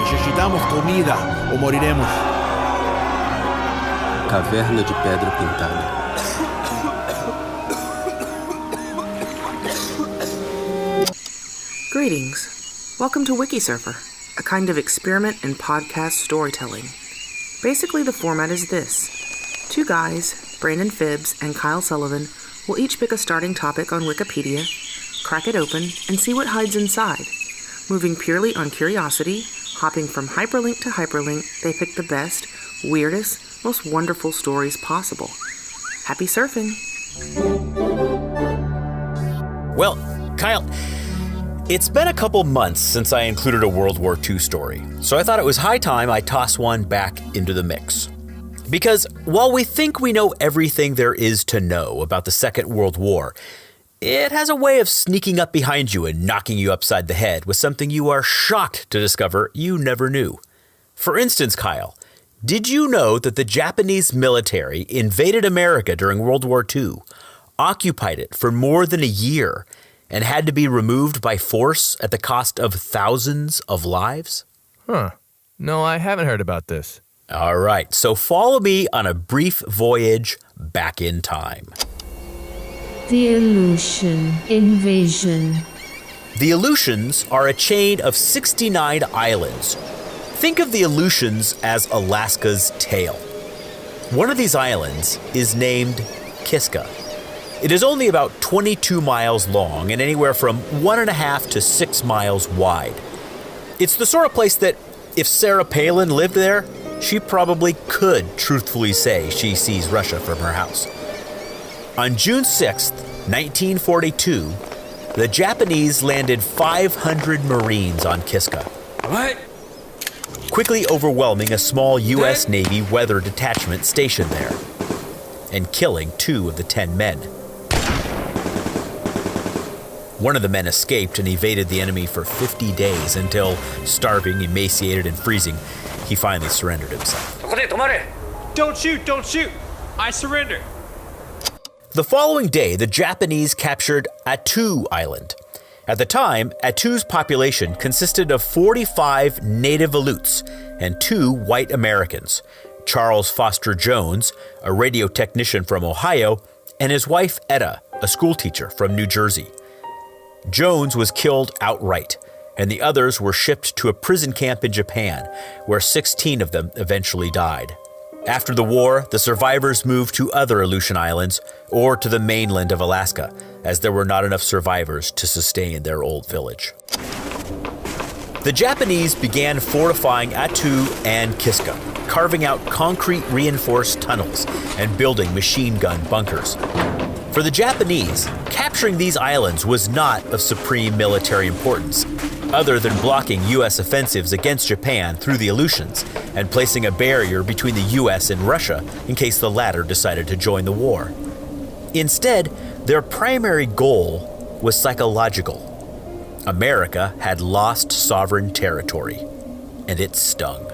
Necesitamos comida o moriremos. Caverna de pedra pintada. Greetings. Welcome to Wikisurfer, a kind of experiment in podcast storytelling. Basically, the format is this. Two guys, Brandon Phibbs and Kyle Sullivan, will each pick a starting topic on Wikipedia, crack it open, and see what hides inside. Moving purely on curiosity, hopping from hyperlink to hyperlink, they pick the best, weirdest, most wonderful stories possible. Happy surfing! Well, Kyle, it's been a couple months since I included a World War II story, so I thought it was high time I toss one back into the mix. Because while we think we know everything there is to know about the Second World War, it has a way of sneaking up behind you and knocking you upside the head with something you are shocked to discover you never knew. For instance, Kyle, did you know that the Japanese military invaded America during World War II, occupied it for more than a year, and had to be removed by force at the cost of thousands of lives? No, I haven't heard about this. All right, so follow me on a brief voyage back in time. The Aleutian Invasion. The Aleutians are a chain of 69 islands. Think of the Aleutians as Alaska's tail. One of these islands is named Kiska. It is only about 22 miles long and anywhere from 1.5 to 6 miles wide. It's the sort of place that if Sarah Palin lived there, she probably could truthfully say she sees Russia from her house. On June 6th, 1942, the Japanese landed 500 Marines on Kiska. What? Quickly overwhelming a small U.S. Navy weather detachment stationed there, and killing 2 of the 10 men. One of the men escaped and evaded the enemy for 50 days until, starving, emaciated, and freezing, he finally surrendered himself. Don't shoot! I surrender! The following day, the Japanese captured Attu Island. At the time, Attu's population consisted of 45 native Aleutes and 2 white Americans, Charles Foster Jones, a radio technician from Ohio, and his wife Etta, a schoolteacher from New Jersey. Jones was killed outright, and the others were shipped to a prison camp in Japan, where 16 of them eventually died. After the war, the survivors moved to other Aleutian islands or to the mainland of Alaska, as there were not enough survivors to sustain their old village. The Japanese began fortifying Attu and Kiska, carving out concrete reinforced tunnels and building machine gun bunkers. For the Japanese, capturing these islands was not of supreme military importance, other than blocking U.S. offensives against Japan through the Aleutians and placing a barrier between the U.S. and Russia in case the latter decided to join the war. Instead, their primary goal was psychological. America had lost sovereign territory, and it stung.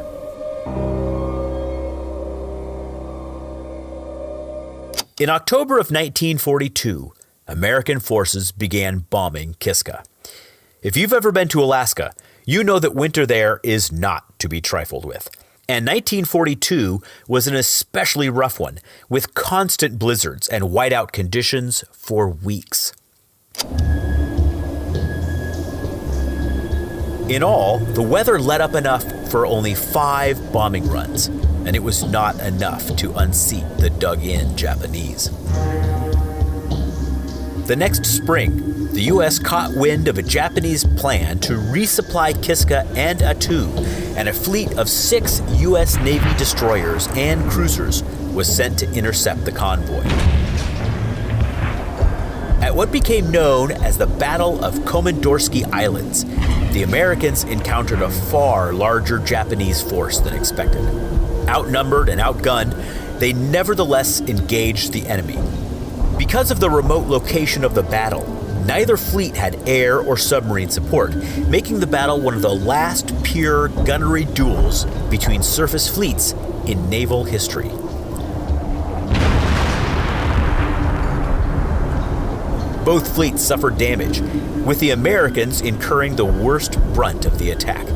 In October of 1942, American forces began bombing Kiska. If you've ever been to Alaska, you know that winter there is not to be trifled with. And 1942 was an especially rough one, with constant blizzards and whiteout conditions for weeks. In all, the weather let up enough for only 5 bombing runs, and it was not enough to unseat the dug-in Japanese. The next spring, the U.S. caught wind of a Japanese plan to resupply Kiska and Attu, and a fleet of 6 U.S. Navy destroyers and cruisers was sent to intercept the convoy. At what became known as the Battle of Komandorsky Islands, the Americans encountered a far larger Japanese force than expected. Outnumbered and outgunned, they nevertheless engaged the enemy. Because of the remote location of the battle, neither fleet had air or submarine support, making the battle one of the last pure gunnery duels between surface fleets in naval history. Both fleets suffered damage, with the Americans incurring the worst brunt of the attack.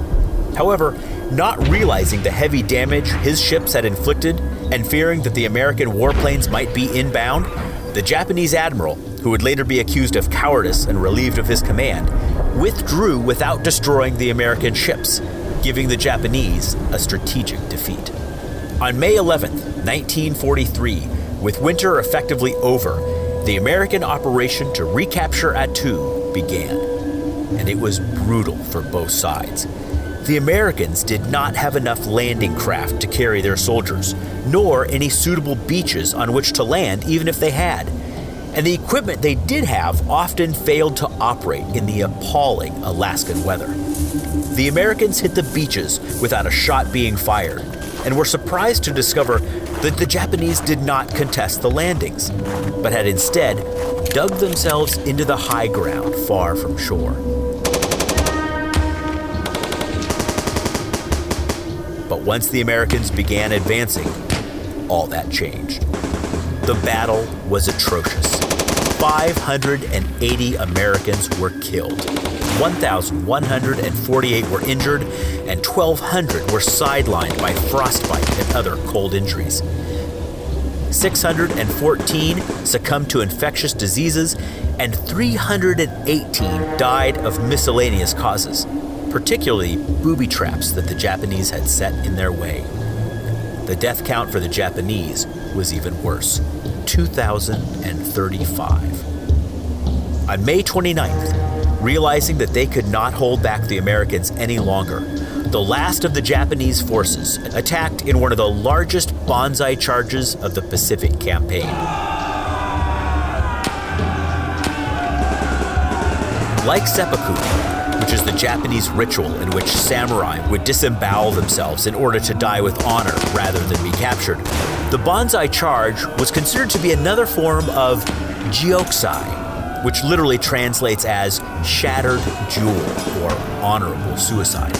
However, not realizing the heavy damage his ships had inflicted and fearing that the American warplanes might be inbound, the Japanese admiral, who would later be accused of cowardice and relieved of his command, withdrew without destroying the American ships, giving the Japanese a strategic defeat. On May 11, 1943, with winter effectively over, the American operation to recapture Attu began, and it was brutal for both sides. The Americans did not have enough landing craft to carry their soldiers, nor any suitable beaches on which to land even if they had. And the equipment they did have often failed to operate in the appalling Alaskan weather. The Americans hit the beaches without a shot being fired, and were surprised to discover that the Japanese did not contest the landings, but had instead dug themselves into the high ground far from shore. But once the Americans began advancing, all that changed. The battle was atrocious. 580 Americans were killed, 1,148 were injured, and 1,200 were sidelined by frostbite and other cold injuries. 614 succumbed to infectious diseases, and 318 died of miscellaneous causes, particularly booby traps that the Japanese had set in their way. The death count for the Japanese was even worse, 2,035. On May 29th, realizing that they could not hold back the Americans any longer, the last of the Japanese forces attacked in one of the largest banzai charges of the Pacific Campaign. Like seppuku, which is the Japanese ritual in which samurai would disembowel themselves in order to die with honor rather than be captured, the banzai charge was considered to be another form of jiokusai, which literally translates as shattered jewel or honorable suicide.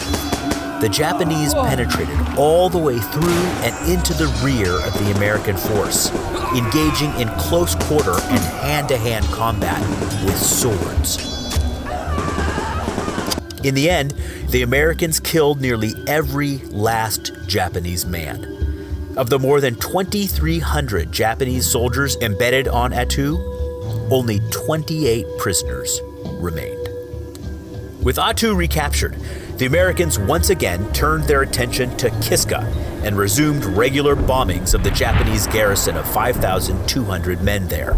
The Japanese penetrated all the way through and into the rear of the American force, engaging in close quarter and hand-to-hand combat with swords. In the end, the Americans killed nearly every last Japanese man. Of the more than 2,300 Japanese soldiers embedded on Attu, only 28 prisoners remained. With Attu recaptured, the Americans once again turned their attention to Kiska and resumed regular bombings of the Japanese garrison of 5,200 men there.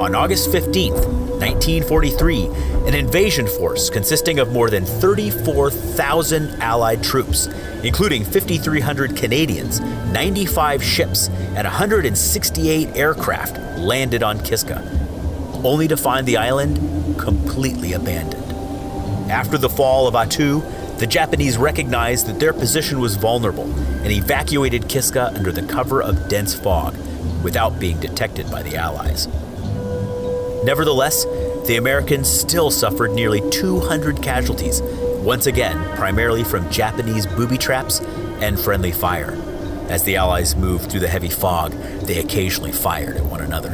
On August 15th, 1943, an invasion force consisting of more than 34,000 Allied troops, including 5,300 Canadians, 95 ships, and 168 aircraft, landed on Kiska, only to find the island completely abandoned. After the fall of Attu, the Japanese recognized that their position was vulnerable and evacuated Kiska under the cover of dense fog without being detected by the Allies. Nevertheless, the Americans still suffered nearly 200 casualties, once again primarily from Japanese booby traps and friendly fire. As the Allies moved through the heavy fog, they occasionally fired at one another.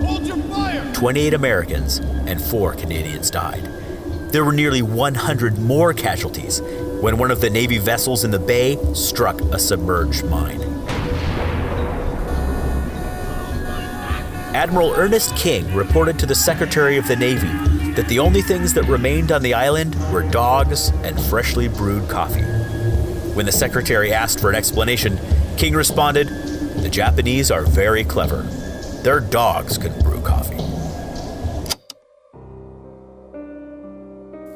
Hold your fire! 28 Americans and 4 Canadians died. There were nearly 100 more casualties when one of the Navy vessels in the bay struck a submerged mine. Admiral Ernest King reported to the Secretary of the Navy that the only things that remained on the island were dogs and freshly brewed coffee. When the Secretary asked for an explanation, King responded, "The Japanese are very clever. Their dogs can brew coffee."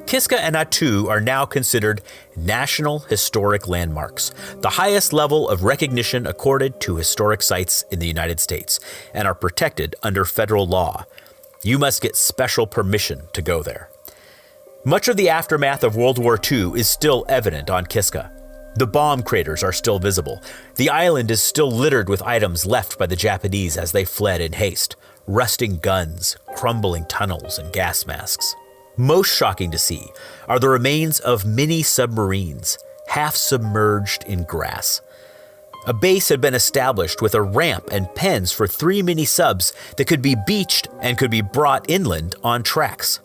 Kiska and Attu are now considered National Historic Landmarks, the highest level of recognition accorded to historic sites in the United States, and are protected under federal law. You must get special permission to go there. Much of the aftermath of World War II is still evident on Kiska. The bomb craters are still visible. The island is still littered with items left by the Japanese as they fled in haste: rusting guns, crumbling tunnels, and gas masks. Most shocking to see are the remains of mini submarines, half submerged in grass. A base had been established with a ramp and pens for 3 mini-subs that could be beached and could be brought inland on tracks.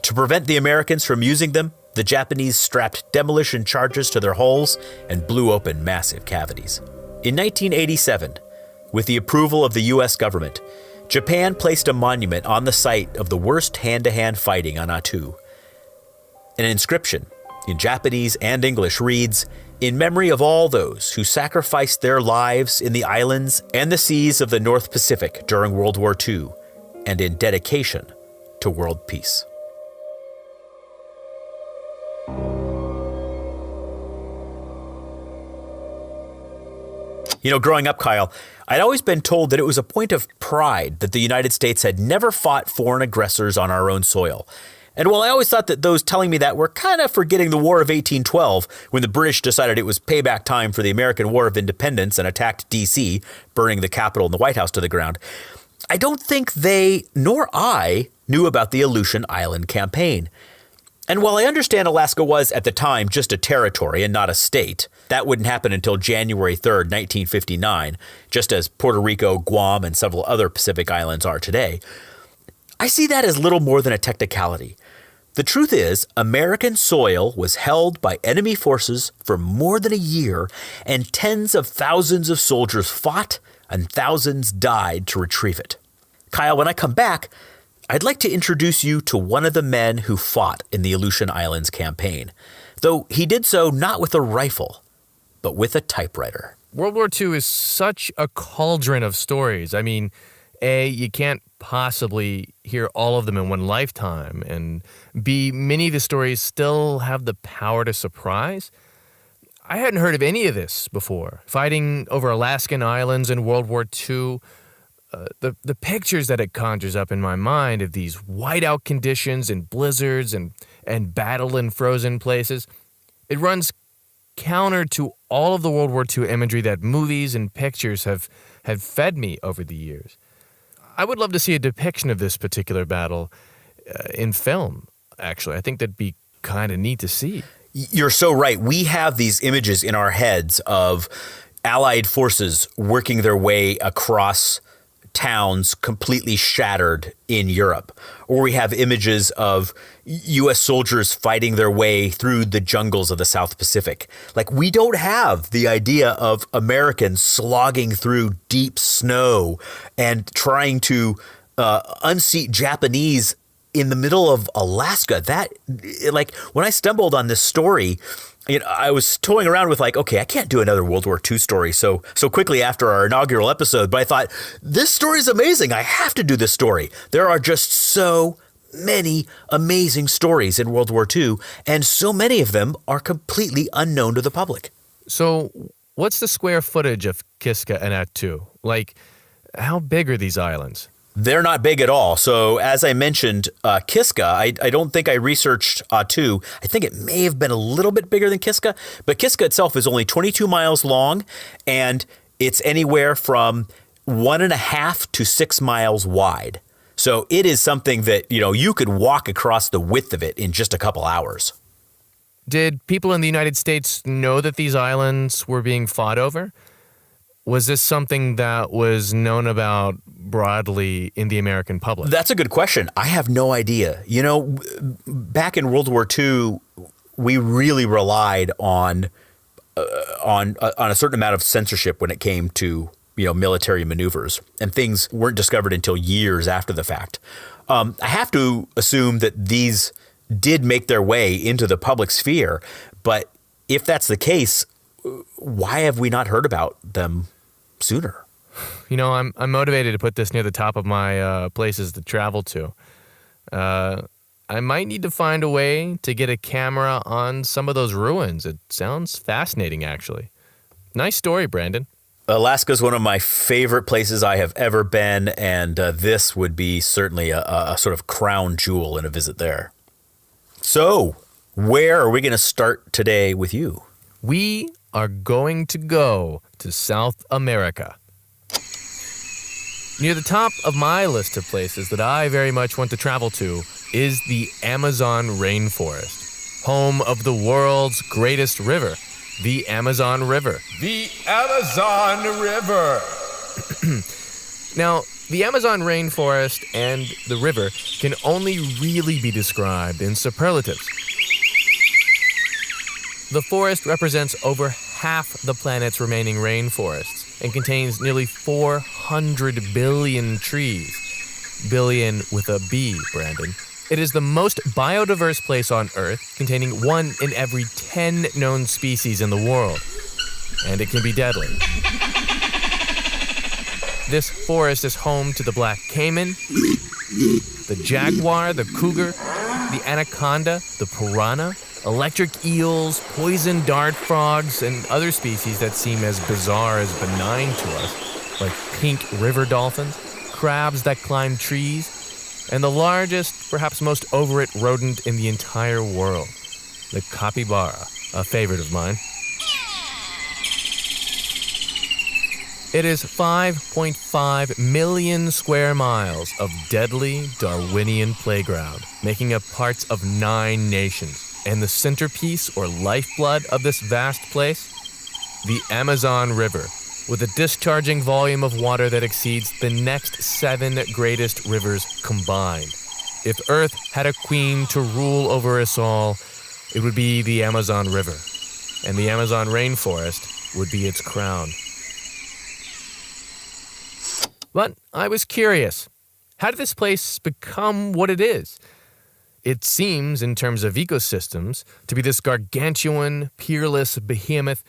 To prevent the Americans from using them, the Japanese strapped demolition charges to their hulls and blew open massive cavities. In 1987, with the approval of the U.S. government, Japan placed a monument on the site of the worst hand-to-hand fighting on Attu. An inscription, in Japanese and English, reads, "In memory of all those who sacrificed their lives in the islands and the seas of the North Pacific during World War II, and in dedication to world peace." Growing up, Kyle, I'd always been told that it was a point of pride that the United States had never fought foreign aggressors on our own soil. And while I always thought that those telling me that were kind of forgetting the War of 1812, when the British decided it was payback time for the American War of Independence and attacked D.C., burning the Capitol and the White House to the ground, I don't think they, nor I, knew about the Aleutian Island campaign. And while I understand Alaska was, at the time, just a territory and not a state, that wouldn't happen until January 3rd, 1959, just as Puerto Rico, Guam, and several other Pacific islands are today, I see that as little more than a technicality. The truth is, American soil was held by enemy forces for more than a year, and tens of thousands of soldiers fought and thousands died to retrieve it. Kyle, when I come back, I'd like to introduce you to one of the men who fought in the Aleutian Islands campaign, though he did so not with a rifle, but with a typewriter. World War II is such a cauldron of stories. I mean, A, you can't possibly hear all of them in one lifetime, and B, many of the stories still have the power to surprise. I hadn't heard of any of this before. Fighting over Alaskan islands in World War II, the pictures that it conjures up in my mind of these whiteout conditions and blizzards and battle in frozen places, it runs counter to all of the World War II imagery that movies and pictures have fed me over the years. I would love to see a depiction of this particular battle in film, actually. I think that'd be kind of neat to see. You're so right. We have these images in our heads of Allied forces working their way across towns completely shattered in Europe, or we have images of U.S. soldiers fighting their way through the jungles of the South Pacific. Like, we don't have the idea of Americans slogging through deep snow and trying to unseat Japanese in the middle of Alaska. That, like, when I stumbled on this story, I was toying around with okay, I can't do another World War II story so quickly after our inaugural episode, but I thought, this story is amazing. I have to do this story. There are just so many amazing stories in World War II, and so many of them are completely unknown to the public. So what's the square footage of Kiska and Attu? Like, how big are these islands? They're not big at all. So as I mentioned, Kiska, I don't think I researched Attu. I think it may have been a little bit bigger than Kiska, but Kiska itself is only 22 miles long, and it's anywhere from 1.5 to 6 miles wide. So it is something that, you could walk across the width of it in just a couple hours. Did people in the United States know that these islands were being fought over? Was this something that was known about broadly in the American public? That's a good question. I have no idea. Back in World War II, we really relied on a certain amount of censorship when it came to military maneuvers, and things weren't discovered until years after the fact. I have to assume that these did make their way into the public sphere, but if that's the case, why have we not heard about them sooner? I'm motivated to put this near the top of my places to travel to. I might need to find a way to get a camera on some of those ruins. It sounds fascinating, actually. Nice story, Brandon. Alaska is one of my favorite places I have ever been, and this would be certainly a sort of crown jewel in a visit there. So, where are we going to start today with you? We are going to go to South America. Near the top of my list of places that I very much want to travel to is the Amazon rainforest, home of the world's greatest river, the Amazon River. The Amazon River. Now, the Amazon rainforest and the river can only really be described in superlatives. The forest represents over half the planet's remaining rainforests and contains nearly 400 billion trees. Billion with a B, Brandon. It is the most biodiverse place on Earth, containing 1 in every 10 known species in the world. And it can be deadly. This forest is home to the black caiman, the jaguar, the cougar, the anaconda, the piranha, electric eels, poison dart frogs, and other species that seem as bizarre as benign to us, like pink river dolphins, crabs that climb trees, and the largest, perhaps most overit rodent in the entire world, the capybara, a favorite of mine. It is 5.5 million square miles of deadly Darwinian playground, making up parts of 9 nations. And the centerpiece or lifeblood of this vast place? The Amazon River, with a discharging volume of water that exceeds the next 7 greatest rivers combined. If Earth had a queen to rule over us all, it would be the Amazon River, and the Amazon rainforest would be its crown. But I was curious. How did this place become what it is? It seems, in terms of ecosystems, to be this gargantuan, peerless behemoth.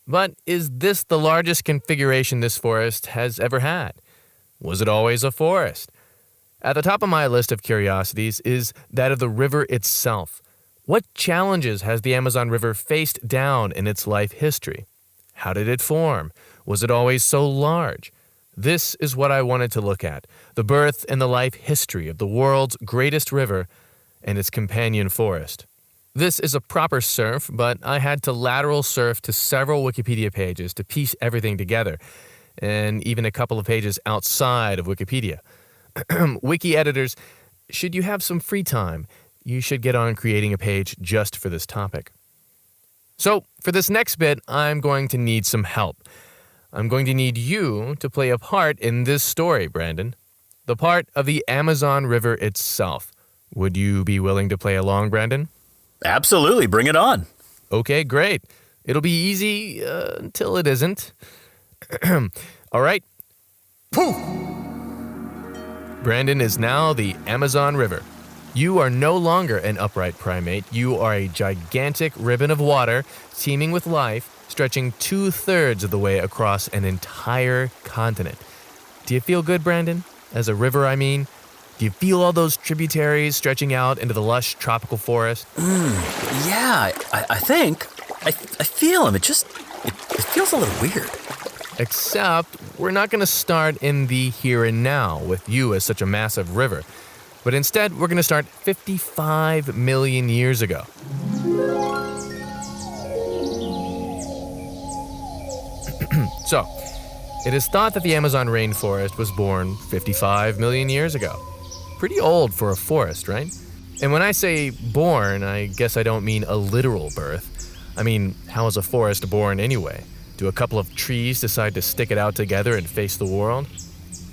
But is this the largest configuration this forest has ever had? Was it always a forest? At the top of my list of curiosities is that of the river itself. What challenges has the Amazon River faced down in its life history? How did it form? Was it always so large? This is what I wanted to look at, the birth and the life history of the world's greatest river and its companion forest. This is a proper surf, but I had to lateral surf to several Wikipedia pages to piece everything together, and even a couple of pages outside of Wikipedia. Wiki editors, should you have some free time, you should get on creating a page just for this topic. So, for this next bit, I'm going to need some help. I'm going to need you to play a part in this story, Brandon. The part of the Amazon River itself. Would you be willing to play along, Brandon? Absolutely, bring it on. Okay, great. It'll be easy until it isn't. All right. Poof! Brandon is now the Amazon River. You are no longer an upright primate. You are a gigantic ribbon of water, teeming with life, stretching 2/3 of the way across an entire continent. Do you feel good, Brandon? As a river, I mean. Do you feel all those tributaries stretching out into the lush tropical forest? Yeah, I think. I feel them. It feels a little weird. Except we're not going to start in the here and now with you as such a massive river. But instead, we're going to start 55 million years ago. So, it is thought that the Amazon rainforest was born 55 million years ago. Pretty old for a forest, right? And when I say born, I guess I don't mean a literal birth. I mean, how is a forest born anyway? Do a couple of trees decide to stick it out together and face the world?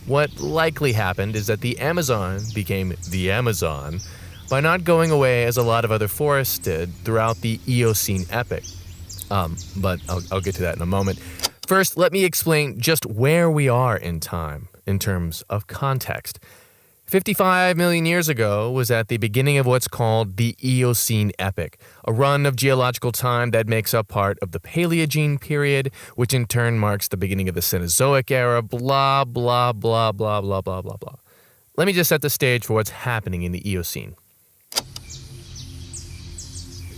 What likely happened is that the Amazon became the Amazon by not going away as a lot of other forests did throughout the Eocene epoch. But I'll get to that in a moment. First, let me explain just where we are in time in terms of context. 55 million years ago was at the beginning of what's called the Eocene epoch, a run of geological time that makes up part of the Paleogene period, which in turn marks the beginning of the Cenozoic era, blah, blah, blah, blah, blah, blah, blah, blah. Let me just set the stage for what's happening in the Eocene.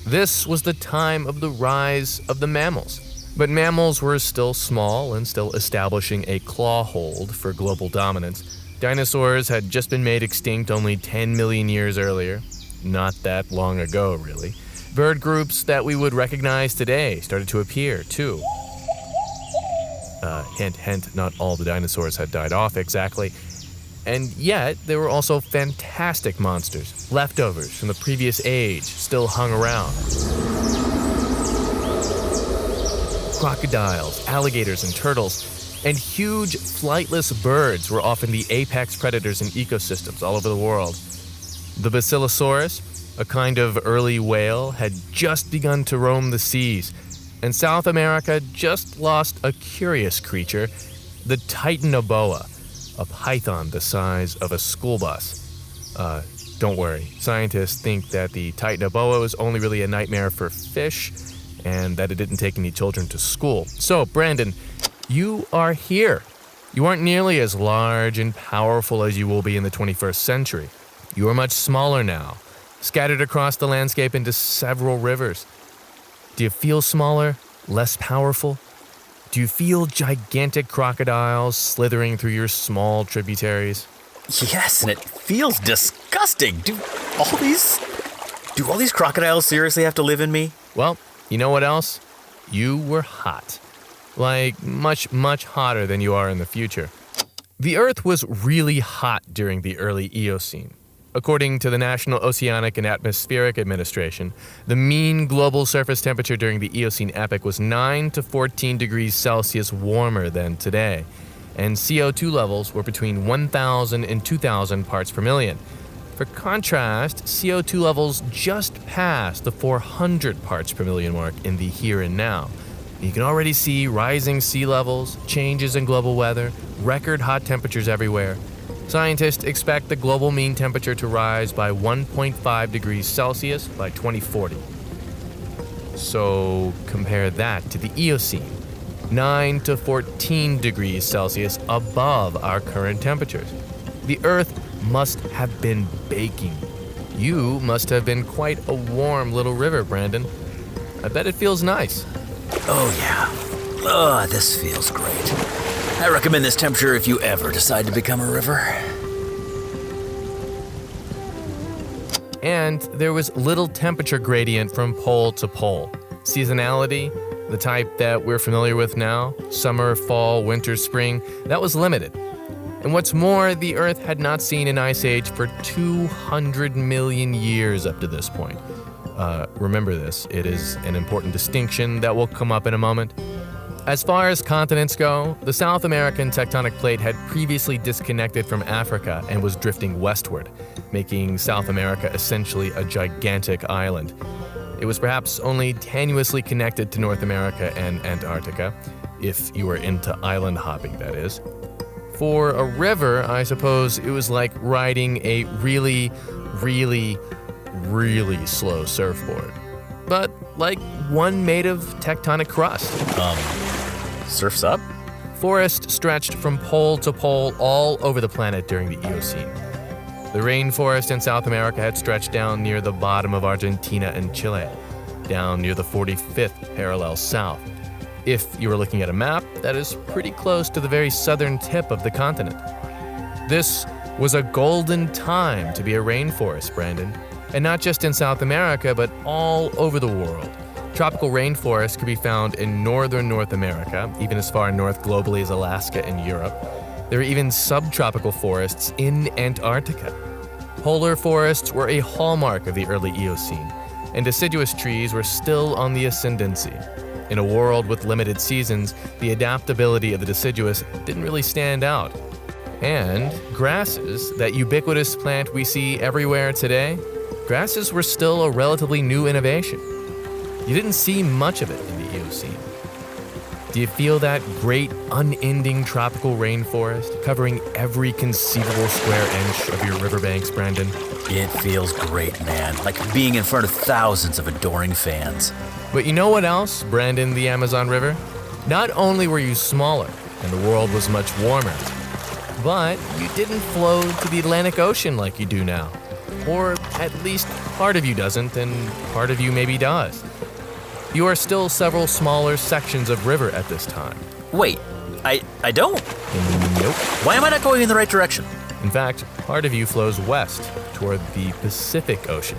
This was the time of the rise of the mammals. But mammals were still small and still establishing a claw hold for global dominance. Dinosaurs had just been made extinct only 10 million years earlier. Not that long ago, really. Bird groups that we would recognize today started to appear, too. Hint, hint, not all the dinosaurs had died off exactly. And yet, there were also fantastic monsters, leftovers from the previous age, still hung around. Crocodiles, alligators, and turtles, and huge flightless birds were often the apex predators in ecosystems all over the world. The Basilosaurus, a kind of early whale, had just begun to roam the seas, and South America just lost a curious creature, the Titanoboa, a python the size of a school bus. Don't worry, scientists think that the Titanoboa was only really a nightmare for fish and that it didn't take any children to school. So, Brandon, you are here. You aren't nearly as large and powerful as you will be in the 21st century. You are much smaller now, scattered across the landscape into several rivers. Do you feel smaller, less powerful? Do you feel gigantic crocodiles slithering through your small tributaries? Yes, and it feels disgusting. Do all these crocodiles seriously have to live in me? Well, you know what else? You were hot. Like, much, much hotter than you are in the future. The Earth was really hot during the early Eocene. According to the National Oceanic and Atmospheric Administration, the mean global surface temperature during the Eocene epoch was 9 to 14 degrees Celsius warmer than today, and CO2 levels were between 1,000 and 2,000 parts per million. For contrast, CO2 levels just passed the 400 parts per million mark in the here and now. You can already see rising sea levels, changes in global weather, record hot temperatures everywhere. Scientists expect the global mean temperature to rise by 1.5 degrees Celsius by 2040. So compare that to the Eocene, 9 to 14 degrees Celsius above our current temperatures. The Earth must have been baking. You must have been quite a warm little river, Brandon. I bet it feels nice. Oh yeah. This feels great. I recommend this temperature if you ever decide to become a river. And there was little temperature gradient from pole to pole. Seasonality, the type that we're familiar with now, summer, fall, winter, spring, that was limited. And what's more, the Earth had not seen an ice age for 200 million years up to this point. Remember this, it is an important distinction that will come up in a moment. As far as continents go, the South American tectonic plate had previously disconnected from Africa and was drifting westward, making South America essentially a gigantic island. It was perhaps only tenuously connected to North America and Antarctica, if you were into island hopping, that is. For a river, I suppose it was like riding a really, really, really slow surfboard. But like one made of tectonic crust. Surf's up? Forest stretched from pole to pole all over the planet during the Eocene. The rainforest in South America had stretched down near the bottom of Argentina and Chile, down near the 45th parallel south. If you were looking at a map, that is pretty close to the very southern tip of the continent. This was a golden time to be a rainforest, Brandon. And not just in South America, but all over the world. Tropical rainforests could be found in northern North America, even as far north globally as Alaska and Europe. There are even subtropical forests in Antarctica. Polar forests were a hallmark of the early Eocene, and deciduous trees were still on the ascendancy. In a world with limited seasons, the adaptability of the deciduous didn't really stand out. And grasses, that ubiquitous plant we see everywhere today, grasses were still a relatively new innovation. You didn't see much of it in the Eocene. Do you feel that great, unending tropical rainforest covering every conceivable square inch of your riverbanks, Brandon? It feels great, man. Like being in front of thousands of adoring fans. But you know what else, Brandon, the Amazon River? Not only were you smaller, and the world was much warmer, but you didn't flow to the Atlantic Ocean like you do now. Or at least part of you doesn't, and part of you maybe does. You are still several smaller sections of river at this time. Wait, I don't? Nope. Why am I not going in the right direction? In fact, part of you flows west toward the Pacific Ocean.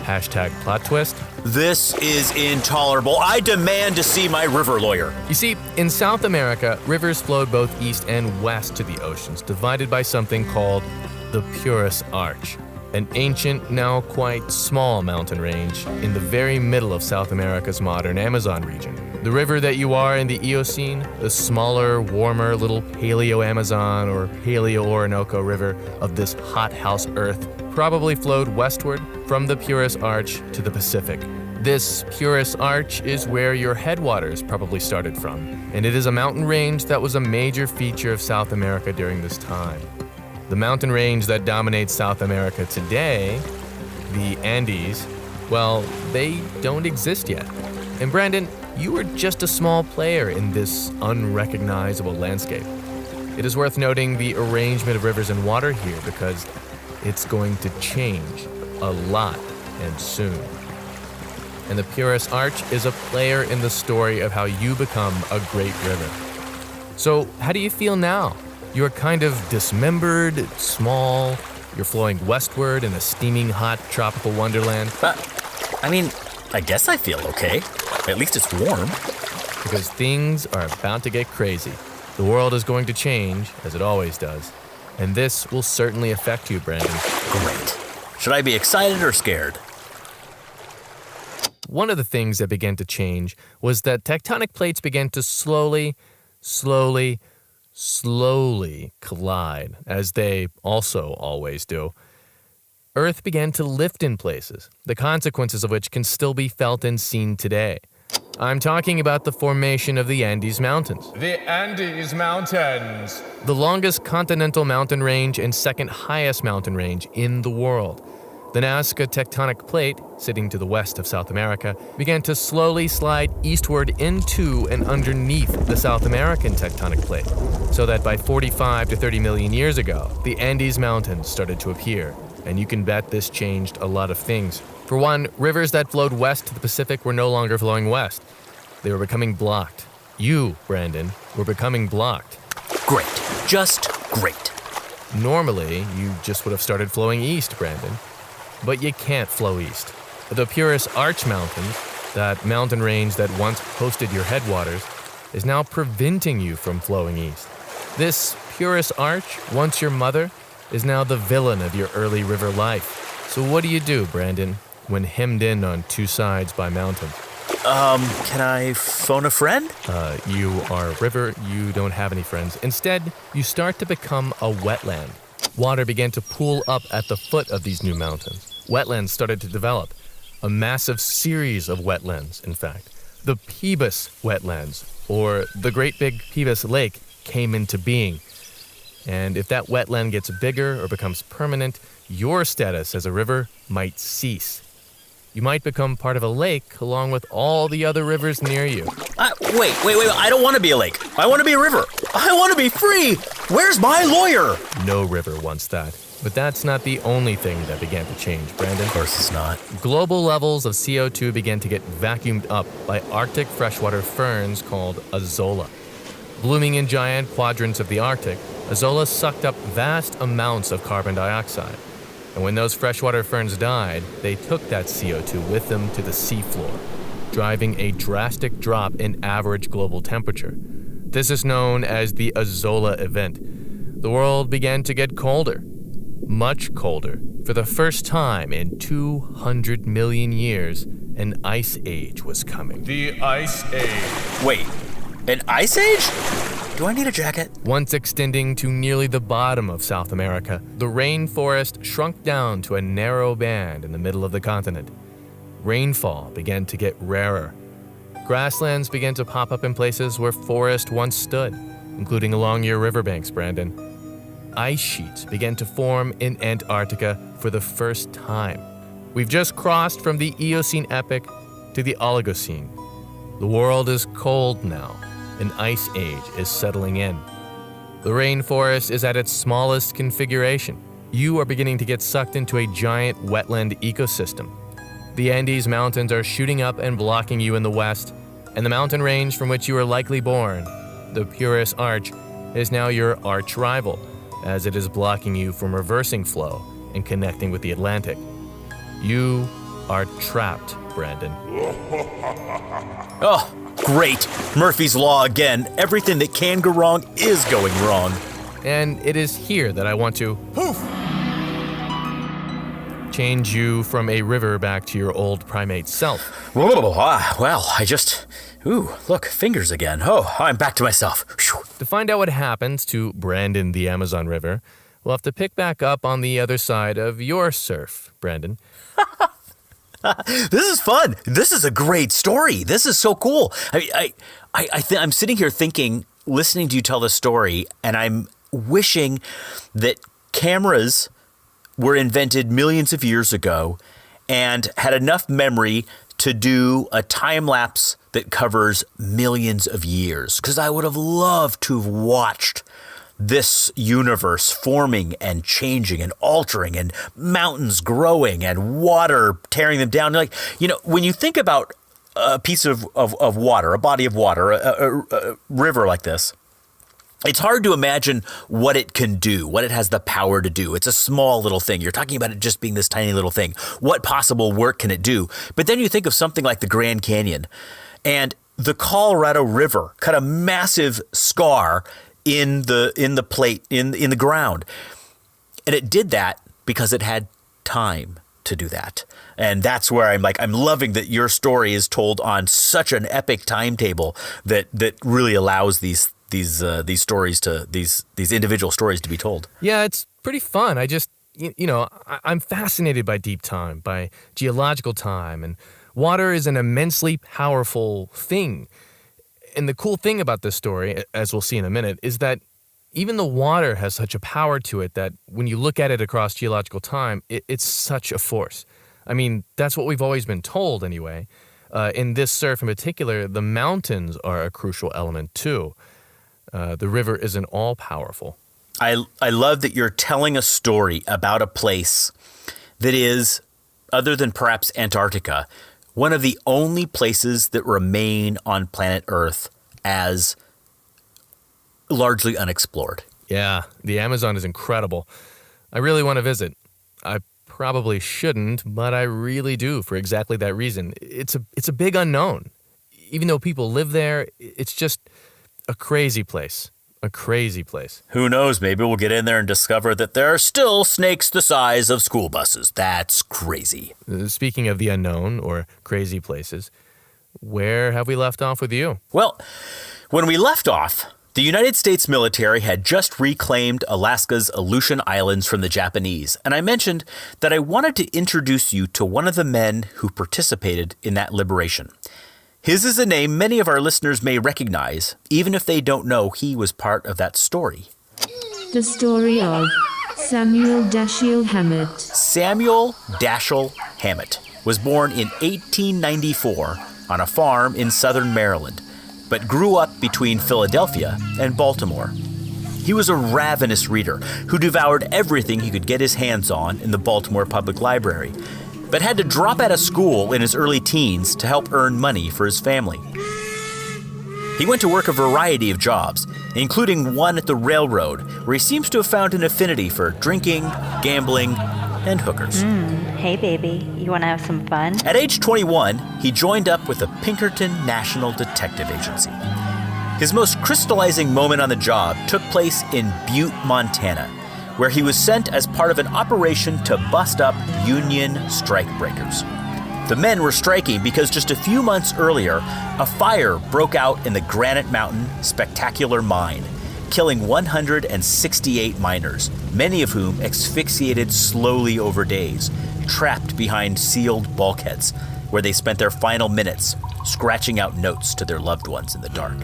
Hashtag plot twist. This is intolerable. I demand to see my river lawyer. You see, in South America, rivers flowed both east and west to the oceans, divided by something called the Purus Arch, an ancient, now quite small mountain range in the very middle of South America's modern Amazon region, The river that you are in the Eocene, the smaller, warmer little Paleo-Amazon or Paleo-Orinoco River of this hothouse Earth, probably flowed westward from the Purus Arch to the Pacific. This Purus Arch is where your headwaters probably started from, and it is a mountain range that was a major feature of South America during this time. The mountain range that dominates South America today, the Andes, well, they don't exist yet. And Brandon, you were just a small player in this unrecognizable landscape. It is worth noting the arrangement of rivers and water here because it's going to change a lot and soon. And the Purus Arch is a player in the story of how you become a great river. So, how do you feel now? You're kind of dismembered, small, you're flowing westward in a steaming hot tropical wonderland. I guess I feel okay. At least it's warm. Because things are about to get crazy. The world is going to change, as it always does. And this will certainly affect you, Brandon. Great. Should I be excited or scared? One of the things that began to change was that tectonic plates began to slowly collide, as they also always do. Earth began to lift in places, the consequences of which can still be felt and seen today. I'm talking about the formation of the Andes Mountains. The Andes Mountains. The longest continental mountain range and second highest mountain range in the world. The Nazca tectonic plate, sitting to the west of South America, began to slowly slide eastward into and underneath the South American tectonic plate, so that by 45 to 30 million years ago, the Andes Mountains started to appear, and you can bet this changed a lot of things. For one, rivers that flowed west to the Pacific were no longer flowing west. They were becoming blocked. You, Brandon, were becoming blocked. Great. Just great. Normally, you just would have started flowing east, Brandon. But you can't flow east. The Purus Arch Mountains, that mountain range that once hosted your headwaters, is now preventing you from flowing east. This Purus Arch, once your mother, is now the villain of your early river life. So what do you do, Brandon, when hemmed in on two sides by mountains? Can I phone a friend? You are a river, you don't have any friends. Instead, you start to become a wetland. Water began to pool up at the foot of these new mountains. Wetlands started to develop. A massive series of wetlands, in fact. The Pebas wetlands, or the Great Big Pebas Lake, came into being. And if that wetland gets bigger or becomes permanent, your status as a river might cease. You might become part of a lake along with all the other rivers near you. Wait. I don't want to be a lake. I want to be a river. I want to be free. Where's my lawyer? No river wants that. But that's not the only thing that began to change, Brandon. Of course it's not. Global levels of CO2 began to get vacuumed up by Arctic freshwater ferns called azolla. Blooming in giant quadrants of the Arctic, azolla sucked up vast amounts of carbon dioxide. And when those freshwater ferns died, they took that CO2 with them to the seafloor, driving a drastic drop in average global temperature. This is known as the azolla event. The world began to get colder, much colder. For the first time in 200 million years, an ice age was coming. The Ice Age. Wait, an ice age? Do I need a jacket? Once extending to nearly the bottom of South America, the rainforest shrunk down to a narrow band in the middle of the continent. Rainfall began to get rarer. Grasslands began to pop up in places where forest once stood, including along your riverbanks, Brandon. Ice sheets began to form in Antarctica for the first time. We've just crossed from the Eocene epoch to the Oligocene. The world is cold now. An ice age is settling in. The rainforest is at its smallest configuration. You are beginning to get sucked into a giant wetland ecosystem. The Andes Mountains are shooting up and blocking you in the west, and the mountain range from which you were likely born, the Purus Arch, is now your arch rival, as it is blocking you from reversing flow and connecting with the Atlantic. You are trapped, Brandon. Oh, great. Murphy's Law again. Everything that can go wrong is going wrong. And it is here that I want to change you from a river back to your old primate self. Well, ooh, look, fingers again. Oh, I'm back to myself. Whew. To find out what happens to Brandon the Amazon River, we'll have to pick back up on the other side of your surf, Brandon. This is fun. This is a great story. This is so cool. I'm sitting here thinking, listening to you tell this story, and I'm wishing that cameras were invented millions of years ago and had enough memory to do a time lapse that covers millions of years. Because I would have loved to have watched this universe forming and changing and altering and mountains growing and water tearing them down. Like, when you think about a piece of water, a body of water, a river like this, it's hard to imagine what it can do, what it has the power to do. It's a small little thing. You're talking about it just being this tiny little thing. What possible work can it do? But then you think of something like the Grand Canyon, and the Colorado River cut a massive scar in the plate, in the ground. And it did that because it had time to do that. And that's where I'm loving that your story is told on such an epic timetable that really allows these stories to these individual stories to be told. Yeah, it's pretty fun. I'm fascinated by deep time, by geological time, and water is an immensely powerful thing. And the cool thing about this story, as we'll see in a minute, is that even the water has such a power to it that when you look at it across geological time, it's such a force. I mean, that's what we've always been told anyway. In this surf in particular, the mountains are a crucial element too. The river isn't all powerful. I love that you're telling a story about a place that is, other than perhaps Antarctica, one of the only places that remain on planet Earth as largely unexplored. Yeah, the Amazon is incredible. I really want to visit. I probably shouldn't, but I really do for exactly that reason. It's a big unknown. Even though people live there, it's just a crazy place. A crazy place. Who knows? Maybe we'll get in there and discover that there are still snakes the size of school buses. That's crazy. Speaking of the unknown or crazy places, where have we left off with you? Well, when we left off, the United States military had just reclaimed Alaska's Aleutian Islands from the Japanese, and I mentioned that I wanted to introduce you to one of the men who participated in that liberation. His is a name many of our listeners may recognize, even if they don't know he was part of that story. The story of Samuel Dashiell Hammett. Samuel Dashiell Hammett was born in 1894 on a farm in southern Maryland, but grew up between Philadelphia and Baltimore. He was a ravenous reader who devoured everything he could get his hands on in the Baltimore Public Library, but had to drop out of school in his early teens to help earn money for his family. He went to work a variety of jobs, including one at the railroad, where he seems to have found an affinity for drinking, gambling, and hookers. Hey, baby, you want to have some fun? At age 21, he joined up with the Pinkerton National Detective Agency. His most crystallizing moment on the job took place in Butte, Montana, where he was sent as part of an operation to bust up Union strikebreakers. The men were striking because just a few months earlier, a fire broke out in the Granite Mountain Spectacular Mine, killing 168 miners, many of whom asphyxiated slowly over days, trapped behind sealed bulkheads, where they spent their final minutes scratching out notes to their loved ones in the dark.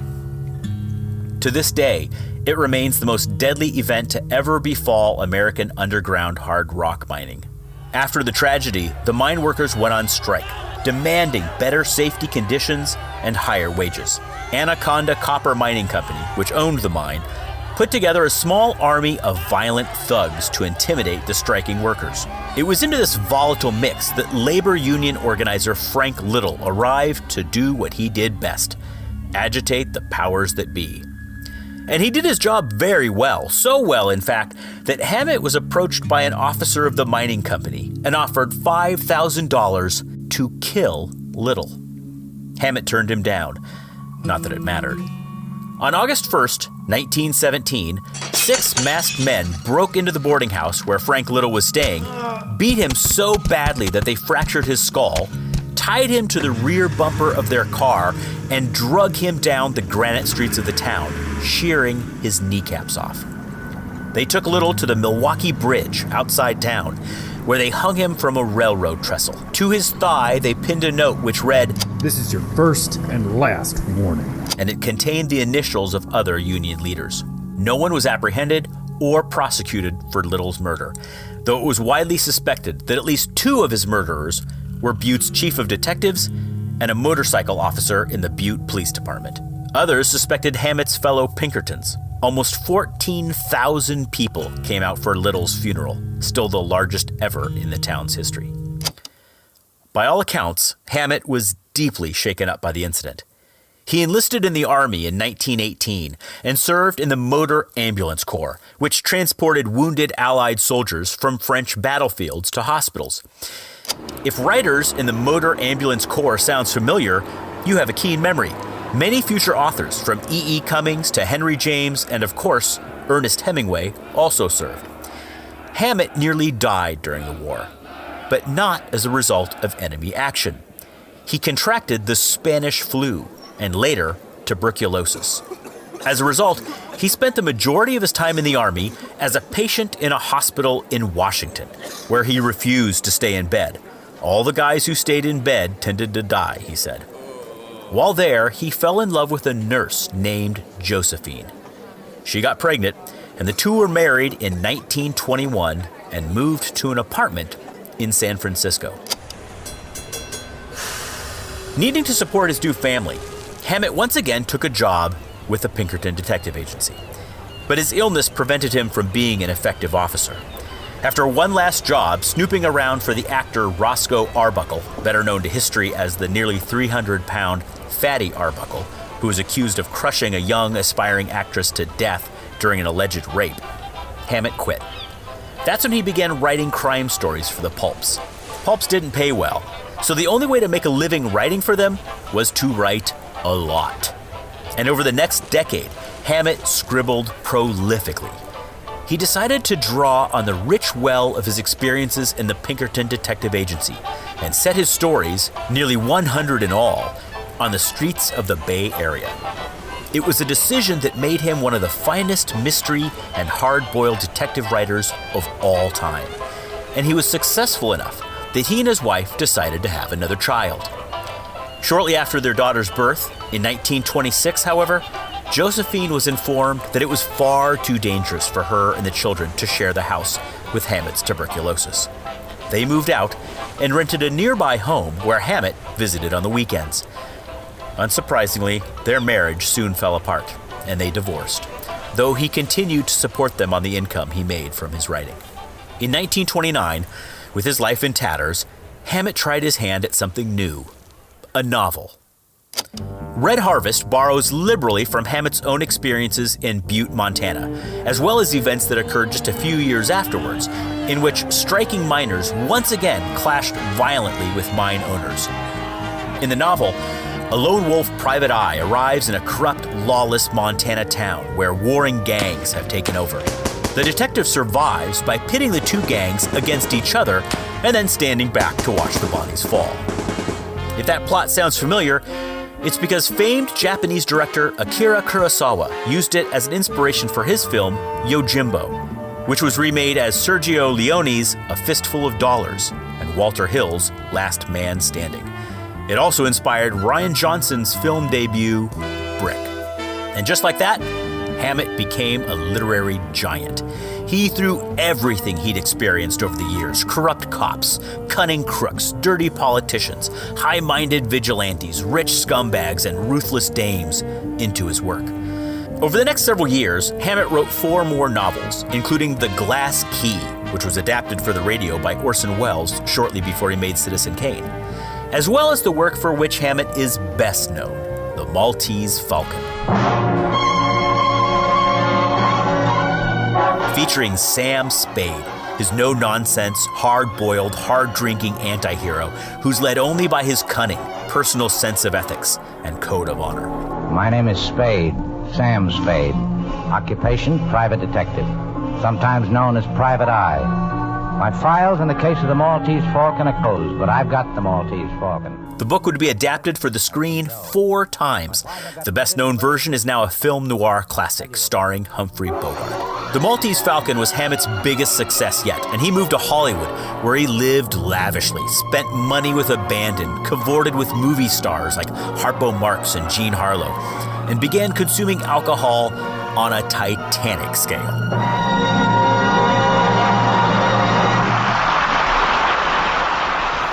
To this day, it remains the most deadly event to ever befall American underground hard rock mining. After the tragedy, the mine workers went on strike, demanding better safety conditions and higher wages. Anaconda Copper Mining Company, which owned the mine, put together a small army of violent thugs to intimidate the striking workers. It was into this volatile mix that labor union organizer Frank Little arrived to do what he did best: agitate the powers that be. And he did his job very well, so well, in fact, that Hammett was approached by an officer of the mining company and offered $5,000 to kill Little. Hammett turned him down. Not that it mattered. On August 1st, 1917, 6 masked men broke into the boarding house where Frank Little was staying, beat him so badly that they fractured his skull, tied him to the rear bumper of their car, and drug him down the granite streets of the town, shearing his kneecaps off. They took Little to the Milwaukee Bridge outside town, where they hung him from a railroad trestle. To his thigh, they pinned a note which read, "This is your first and last warning." And it contained the initials of other Union leaders. No one was apprehended or prosecuted for Little's murder, though it was widely suspected that at least 2 of his murderers were Butte's chief of detectives and a motorcycle officer in the Butte Police Department. Others suspected Hammett's fellow Pinkertons. Almost 14,000 people came out for Little's funeral, still the largest ever in the town's history. By all accounts, Hammett was deeply shaken up by the incident. He enlisted in the Army in 1918 and served in the Motor Ambulance Corps, which transported wounded Allied soldiers from French battlefields to hospitals. If writers in the Motor Ambulance Corps sounds familiar, you have a keen memory. Many future authors, from E.E. Cummings to Henry James and, of course, Ernest Hemingway, also served. Hammett nearly died during the war, but not as a result of enemy action. He contracted the Spanish flu and later tuberculosis. As a result, he spent the majority of his time in the Army as a patient in a hospital in Washington, where he refused to stay in bed. All the guys who stayed in bed tended to die, he said. While there, he fell in love with a nurse named Josephine. She got pregnant, and the two were married in 1921 and moved to an apartment in San Francisco. Needing to support his new family, Hammett once again took a job with the Pinkerton Detective Agency. But his illness prevented him from being an effective officer. After one last job snooping around for the actor Roscoe Arbuckle, better known to history as the nearly 300-pound Fatty Arbuckle, who was accused of crushing a young, aspiring actress to death during an alleged rape, Hammett quit. That's when he began writing crime stories for the pulps. Pulps didn't pay well, so the only way to make a living writing for them was to write a lot. And over the next decade, Hammett scribbled prolifically. He decided to draw on the rich well of his experiences in the Pinkerton Detective Agency and set his stories, nearly 100 in all, on the streets of the Bay Area. It was a decision that made him one of the finest mystery and hard-boiled detective writers of all time. And he was successful enough that he and his wife decided to have another child. Shortly after their daughter's birth, in 1926, however, Josephine was informed that it was far too dangerous for her and the children to share the house with Hammett's tuberculosis. They moved out and rented a nearby home where Hammett visited on the weekends. Unsurprisingly, their marriage soon fell apart, and they divorced, though he continued to support them on the income he made from his writing. In 1929, with his life in tatters, Hammett tried his hand at something new, a novel. Red Harvest borrows liberally from Hammett's own experiences in Butte, Montana, as well as events that occurred just a few years afterwards, in which striking miners once again clashed violently with mine owners. In the novel, a lone wolf private eye arrives in a corrupt, lawless Montana town where warring gangs have taken over. The detective survives by pitting the two gangs against each other and then standing back to watch the bodies fall. If that plot sounds familiar, it's because famed Japanese director Akira Kurosawa used it as an inspiration for his film Yojimbo, which was remade as Sergio Leone's A Fistful of Dollars and Walter Hill's Last Man Standing. It also inspired Rian Johnson's film debut, Brick. And just like that, Hammett became a literary giant. He threw everything he'd experienced over the years, corrupt cops, cunning crooks, dirty politicians, high-minded vigilantes, rich scumbags, and ruthless dames, into his work. Over the next several years, Hammett wrote 4 more novels, including The Glass Key, which was adapted for the radio by Orson Welles shortly before he made Citizen Kane, as well as the work for which Hammett is best known, The Maltese Falcon. Featuring Sam Spade, his no-nonsense, hard-boiled, hard-drinking anti-hero who's led only by his cunning, personal sense of ethics, and code of honor. My name is Spade, Sam Spade. Occupation, private detective, sometimes known as Private Eye. My files in the case of the Maltese Falcon are closed, but I've got the Maltese Falcon. The book would be adapted for the screen 4 times. The best-known version is now a film noir classic starring Humphrey Bogart. The Maltese Falcon was Hammett's biggest success yet, and he moved to Hollywood, where he lived lavishly, spent money with abandon, cavorted with movie stars like Harpo Marx and Jean Harlow, and began consuming alcohol on a Titanic scale.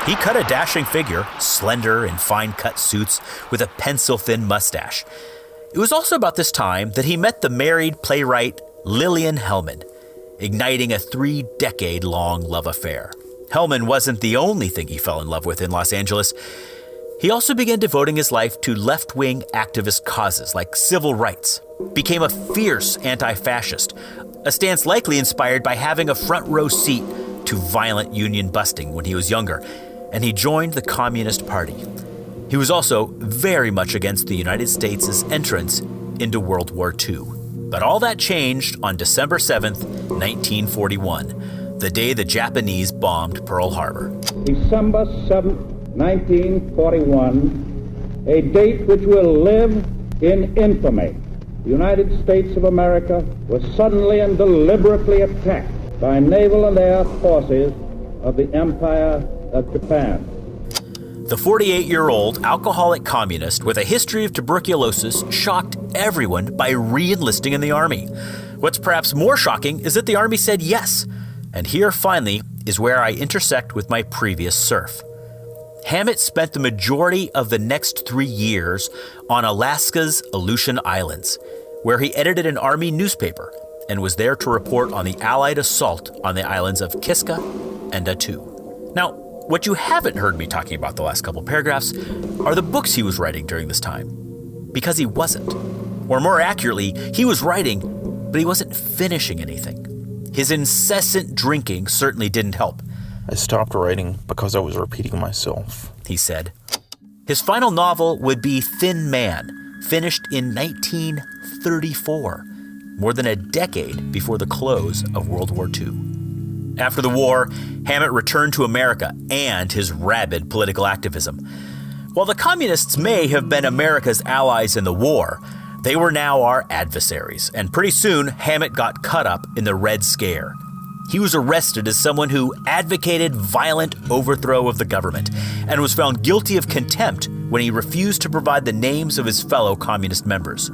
He cut a dashing figure, slender in fine-cut suits with a pencil-thin mustache. It was also about this time that he met the married playwright Lillian Hellman, igniting a 3-decade-long love affair. Hellman wasn't the only thing he fell in love with in Los Angeles. He also began devoting his life to left-wing activist causes like civil rights, became a fierce anti-fascist, a stance likely inspired by having a front-row seat to violent union busting when he was younger, and he joined the Communist Party. He was also very much against the United States' entrance into World War II. But all that changed on December 7th, 1941, the day the Japanese bombed Pearl Harbor. December 7th, 1941, a date which will live in infamy. The United States of America was suddenly and deliberately attacked by naval and air forces of the Empire of Japan. The 48-year-old alcoholic communist with a history of tuberculosis shocked everyone by re-enlisting in the Army. What's perhaps more shocking is that the Army said yes. And here, finally, is where I intersect with my previous surf. Hammett spent the majority of the next 3 years on Alaska's Aleutian Islands, where he edited an Army newspaper and was there to report on the Allied assault on the islands of Kiska and Attu. Now, what you haven't heard me talking about the last couple paragraphs are the books he was writing during this time. Because he wasn't. Or more accurately, he was writing, but he wasn't finishing anything. His incessant drinking certainly didn't help. I stopped writing because I was repeating myself, he said. His final novel would be Thin Man, finished in 1934, more than a decade before the close of World War II. After the war, Hammett returned to America and his rabid political activism. While the communists may have been America's allies in the war, they were now our adversaries, and pretty soon Hammett got caught up in the Red Scare. He was arrested as someone who advocated violent overthrow of the government and was found guilty of contempt when he refused to provide the names of his fellow communist members.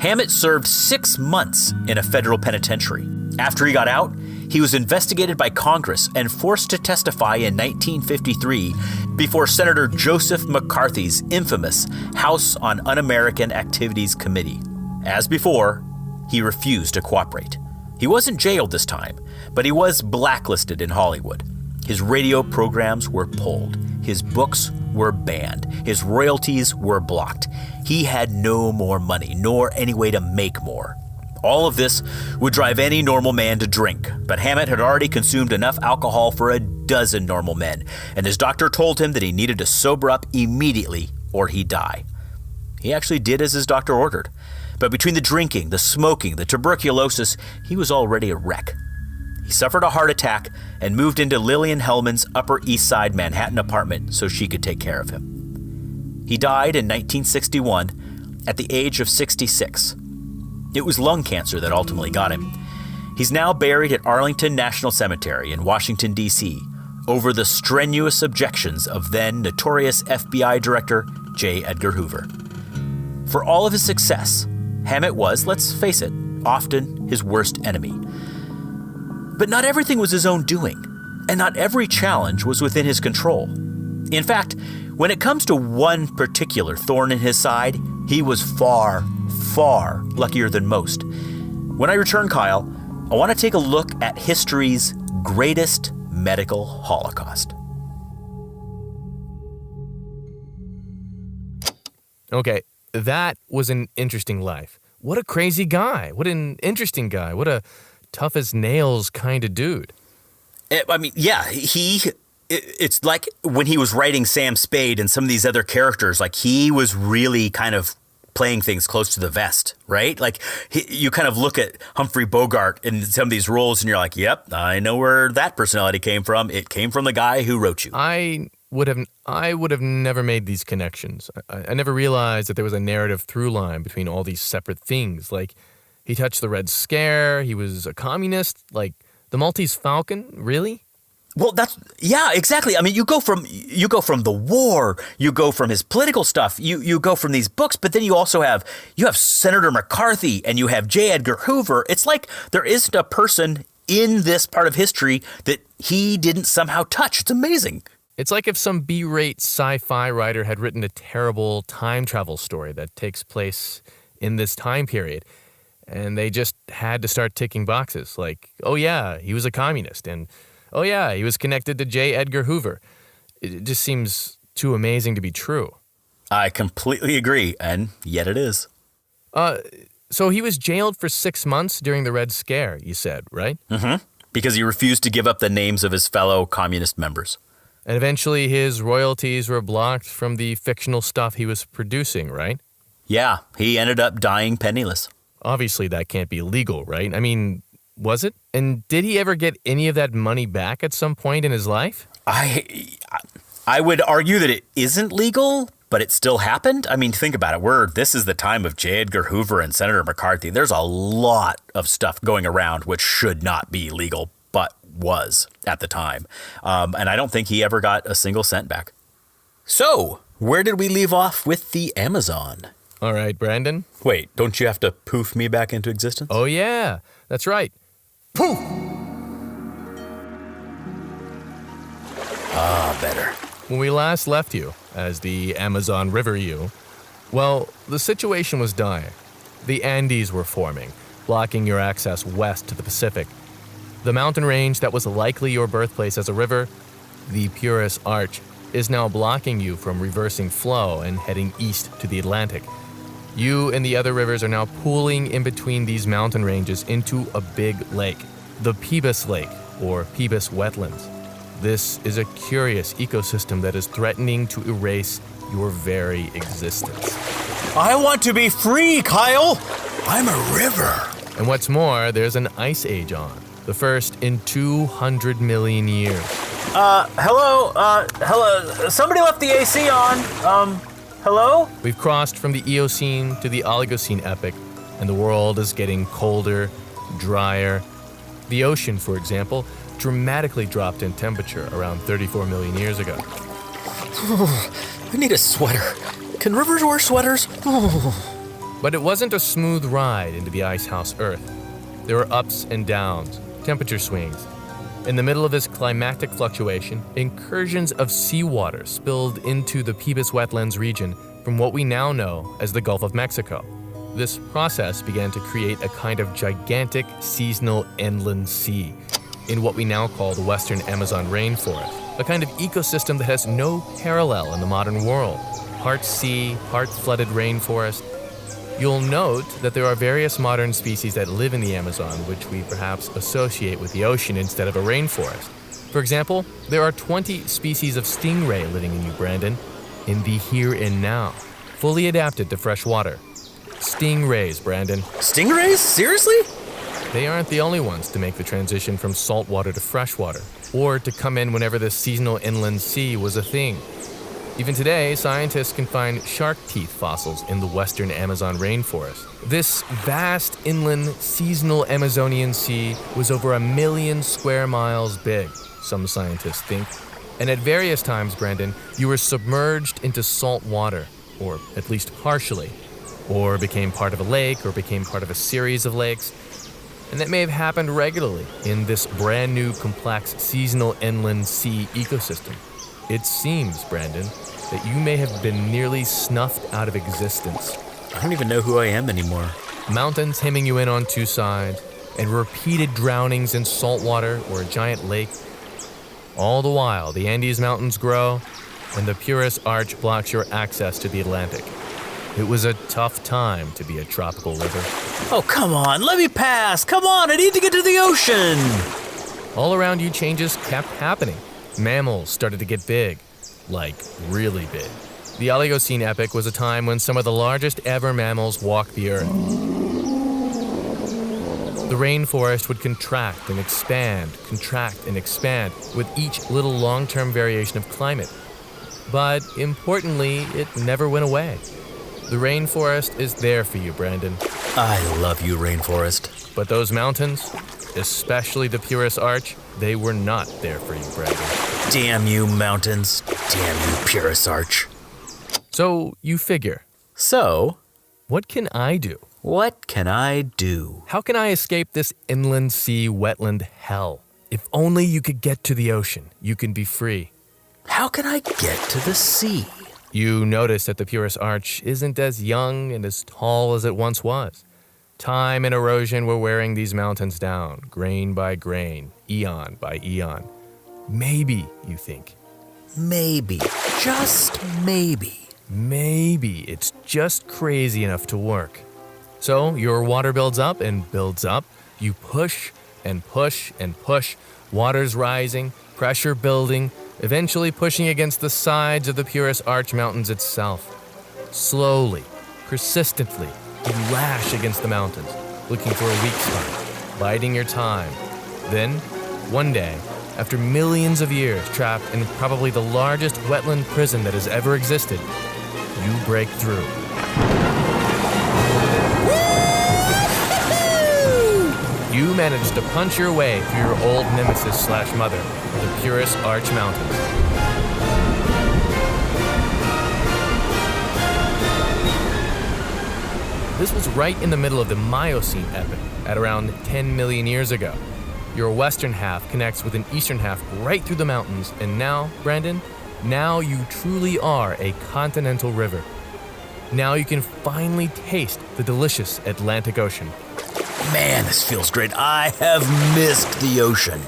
Hammett served 6 months in a federal penitentiary. After he got out, he was investigated by Congress and forced to testify in 1953 before Senator Joseph McCarthy's infamous House on Un-American Activities Committee. As before, he refused to cooperate. He wasn't jailed this time, but he was blacklisted in Hollywood. His radio programs were pulled. His books were banned. His royalties were blocked. He had no more money, nor any way to make more. All of this would drive any normal man to drink, but Hammett had already consumed enough alcohol for a dozen normal men, and his doctor told him that he needed to sober up immediately or he'd die. He actually did as his doctor ordered, but between the drinking, the smoking, the tuberculosis, he was already a wreck. He suffered a heart attack and moved into Lillian Hellman's Upper East Side Manhattan apartment so she could take care of him. He died in 1961 at the age of 66. It was lung cancer that ultimately got him. He's now buried at Arlington National Cemetery in Washington, D.C., over the strenuous objections of then notorious FBI Director J. Edgar Hoover. For all of his success, Hammett was, let's face it, often his worst enemy. But not everything was his own doing, and not every challenge was within his control. In fact, when it comes to one particular thorn in his side, he was far, far luckier than most. When I return, Kyle, I want to take a look at history's greatest medical holocaust. Okay, that was an interesting life. What a crazy guy. What an interesting guy. What a tough as nails kind of dude. It's like when he was writing Sam Spade and some of these other characters, like he was really kind of playing things close to the vest, right? Like you kind of look at Humphrey Bogart in some of these roles and you're like, yep, I know where that personality came from. It came from the guy who wrote you. I would have never made these connections. I never realized that there was a narrative through line between all these separate things. Like, he touched the Red Scare, he was a communist, like the Maltese Falcon, really? Well, yeah, exactly. I mean, you go from the war, you go from his political stuff, you go from these books, but then you have Senator McCarthy and you have J. Edgar Hoover. It's like there isn't a person in this part of history that he didn't somehow touch. It's amazing. It's like if some B-rate sci-fi writer had written a terrible time travel story that takes place in this time period, and they just had to start ticking boxes like, oh yeah, he was a communist, and oh yeah, he was connected to J. Edgar Hoover. It just seems too amazing to be true. I completely agree, and yet it is. So he was jailed for 6 months during the Red Scare, you said, right? Mm-hmm. Because he refused to give up the names of his fellow communist members. And eventually his royalties were blocked from the fictional stuff he was producing, right? Yeah, he ended up dying penniless. Obviously that can't be legal, right? I mean, was it? And did he ever get any of that money back at some point in his life? I would argue that it isn't legal, but it still happened. I mean, think about it. This is the time of J. Edgar Hoover and Senator McCarthy. There's a lot of stuff going around which should not be legal, but was at the time. And I don't think he ever got a single cent back. So, where did we leave off with the Amazon? All right, Brandon. Wait, don't you have to poof me back into existence? Oh, yeah, that's right. Poof! Ah, better. When we last left you, as the Amazon River you, well, the situation was dire. The Andes were forming, blocking your access west to the Pacific. The mountain range that was likely your birthplace as a river, the Purus Arch, is now blocking you from reversing flow and heading east to the Atlantic. You and the other rivers are now pooling in between these mountain ranges into a big lake, the Pebas Lake, or Pebas Wetlands. This is a curious ecosystem that is threatening to erase your very existence. I want to be free, Kyle! I'm a river. And what's more, there's an ice age on, the first in 200 million years. Hello, somebody left the AC on. Hello? We've crossed from the Eocene to the Oligocene epoch, and the world is getting colder, drier. The ocean, for example, dramatically dropped in temperature around 34 million years ago. I need a sweater. Can rivers wear sweaters? But it wasn't a smooth ride into the icehouse Earth. There were ups and downs, temperature swings. In the middle of this climatic fluctuation, incursions of seawater spilled into the Pebas Wetlands region from what we now know as the Gulf of Mexico. This process began to create a kind of gigantic seasonal inland sea in what we now call the Western Amazon rainforest, a kind of ecosystem that has no parallel in the modern world. Part sea, part flooded rainforest. You'll note that there are various modern species that live in the Amazon which we perhaps associate with the ocean instead of a rainforest. For example, there are 20 species of stingray living in New Brandon, in the here and now, fully adapted to fresh water. Stingrays, Brandon. Stingrays? Seriously? They aren't the only ones to make the transition from saltwater to freshwater, or to come in whenever the seasonal inland sea was a thing. Even today, scientists can find shark teeth fossils in the western Amazon rainforest. This vast inland seasonal Amazonian sea was over 1 million square miles big, some scientists think. And at various times, Brandon, you were submerged into salt water, or at least partially, or became part of a lake, or became part of a series of lakes. And that may have happened regularly in this brand new complex seasonal inland sea ecosystem. It seems, Brandon, that you may have been nearly snuffed out of existence. I don't even know who I am anymore. Mountains hemming you in on two sides, and repeated drownings in salt water or a giant lake. All the while, the Andes Mountains grow, and the Purus Arch blocks your access to the Atlantic. It was a tough time to be a tropical river. Oh, come on, let me pass. Come on, I need to get to the ocean. All around you, changes kept happening. Mammals started to get big, like really big. The Oligocene epoch was a time when some of the largest ever mammals walked the earth. The rainforest would contract and expand, with each little long-term variation of climate. But importantly, it never went away. The rainforest is there for you, Brandon. I love you, rainforest. But those mountains, especially the Purus Arch, they were not there for you, Brandon. Damn you, mountains. Damn you, Purus Arch. So you figure. So? What can I do? What can I do? How can I escape this inland sea wetland hell? If only you could get to the ocean, you can be free. How can I get to the sea? You notice that the Purus Arch isn't as young and as tall as it once was. Time and erosion were wearing these mountains down, grain by grain, eon by eon. Maybe, you think. Maybe. Just maybe. Maybe it's just crazy enough to work. So your water builds up and builds up. You push and push and push. Water's rising, pressure building, eventually pushing against the sides of the Purus Arch Mountains itself. Slowly, persistently, you lash against the mountains, looking for a weak spot, biding your time. Then, one day, after millions of years trapped in probably the largest wetland prison that has ever existed, you break through. You managed to punch your way through your old nemesis/mother, the Purus Arch Mountains. This was right in the middle of the Miocene epoch, at around 10 million years ago. Your western half connects with an eastern half right through the mountains, and now, Brandon, now you truly are a continental river. Now you can finally taste the delicious Atlantic Ocean. Man, this feels great. I have missed the ocean.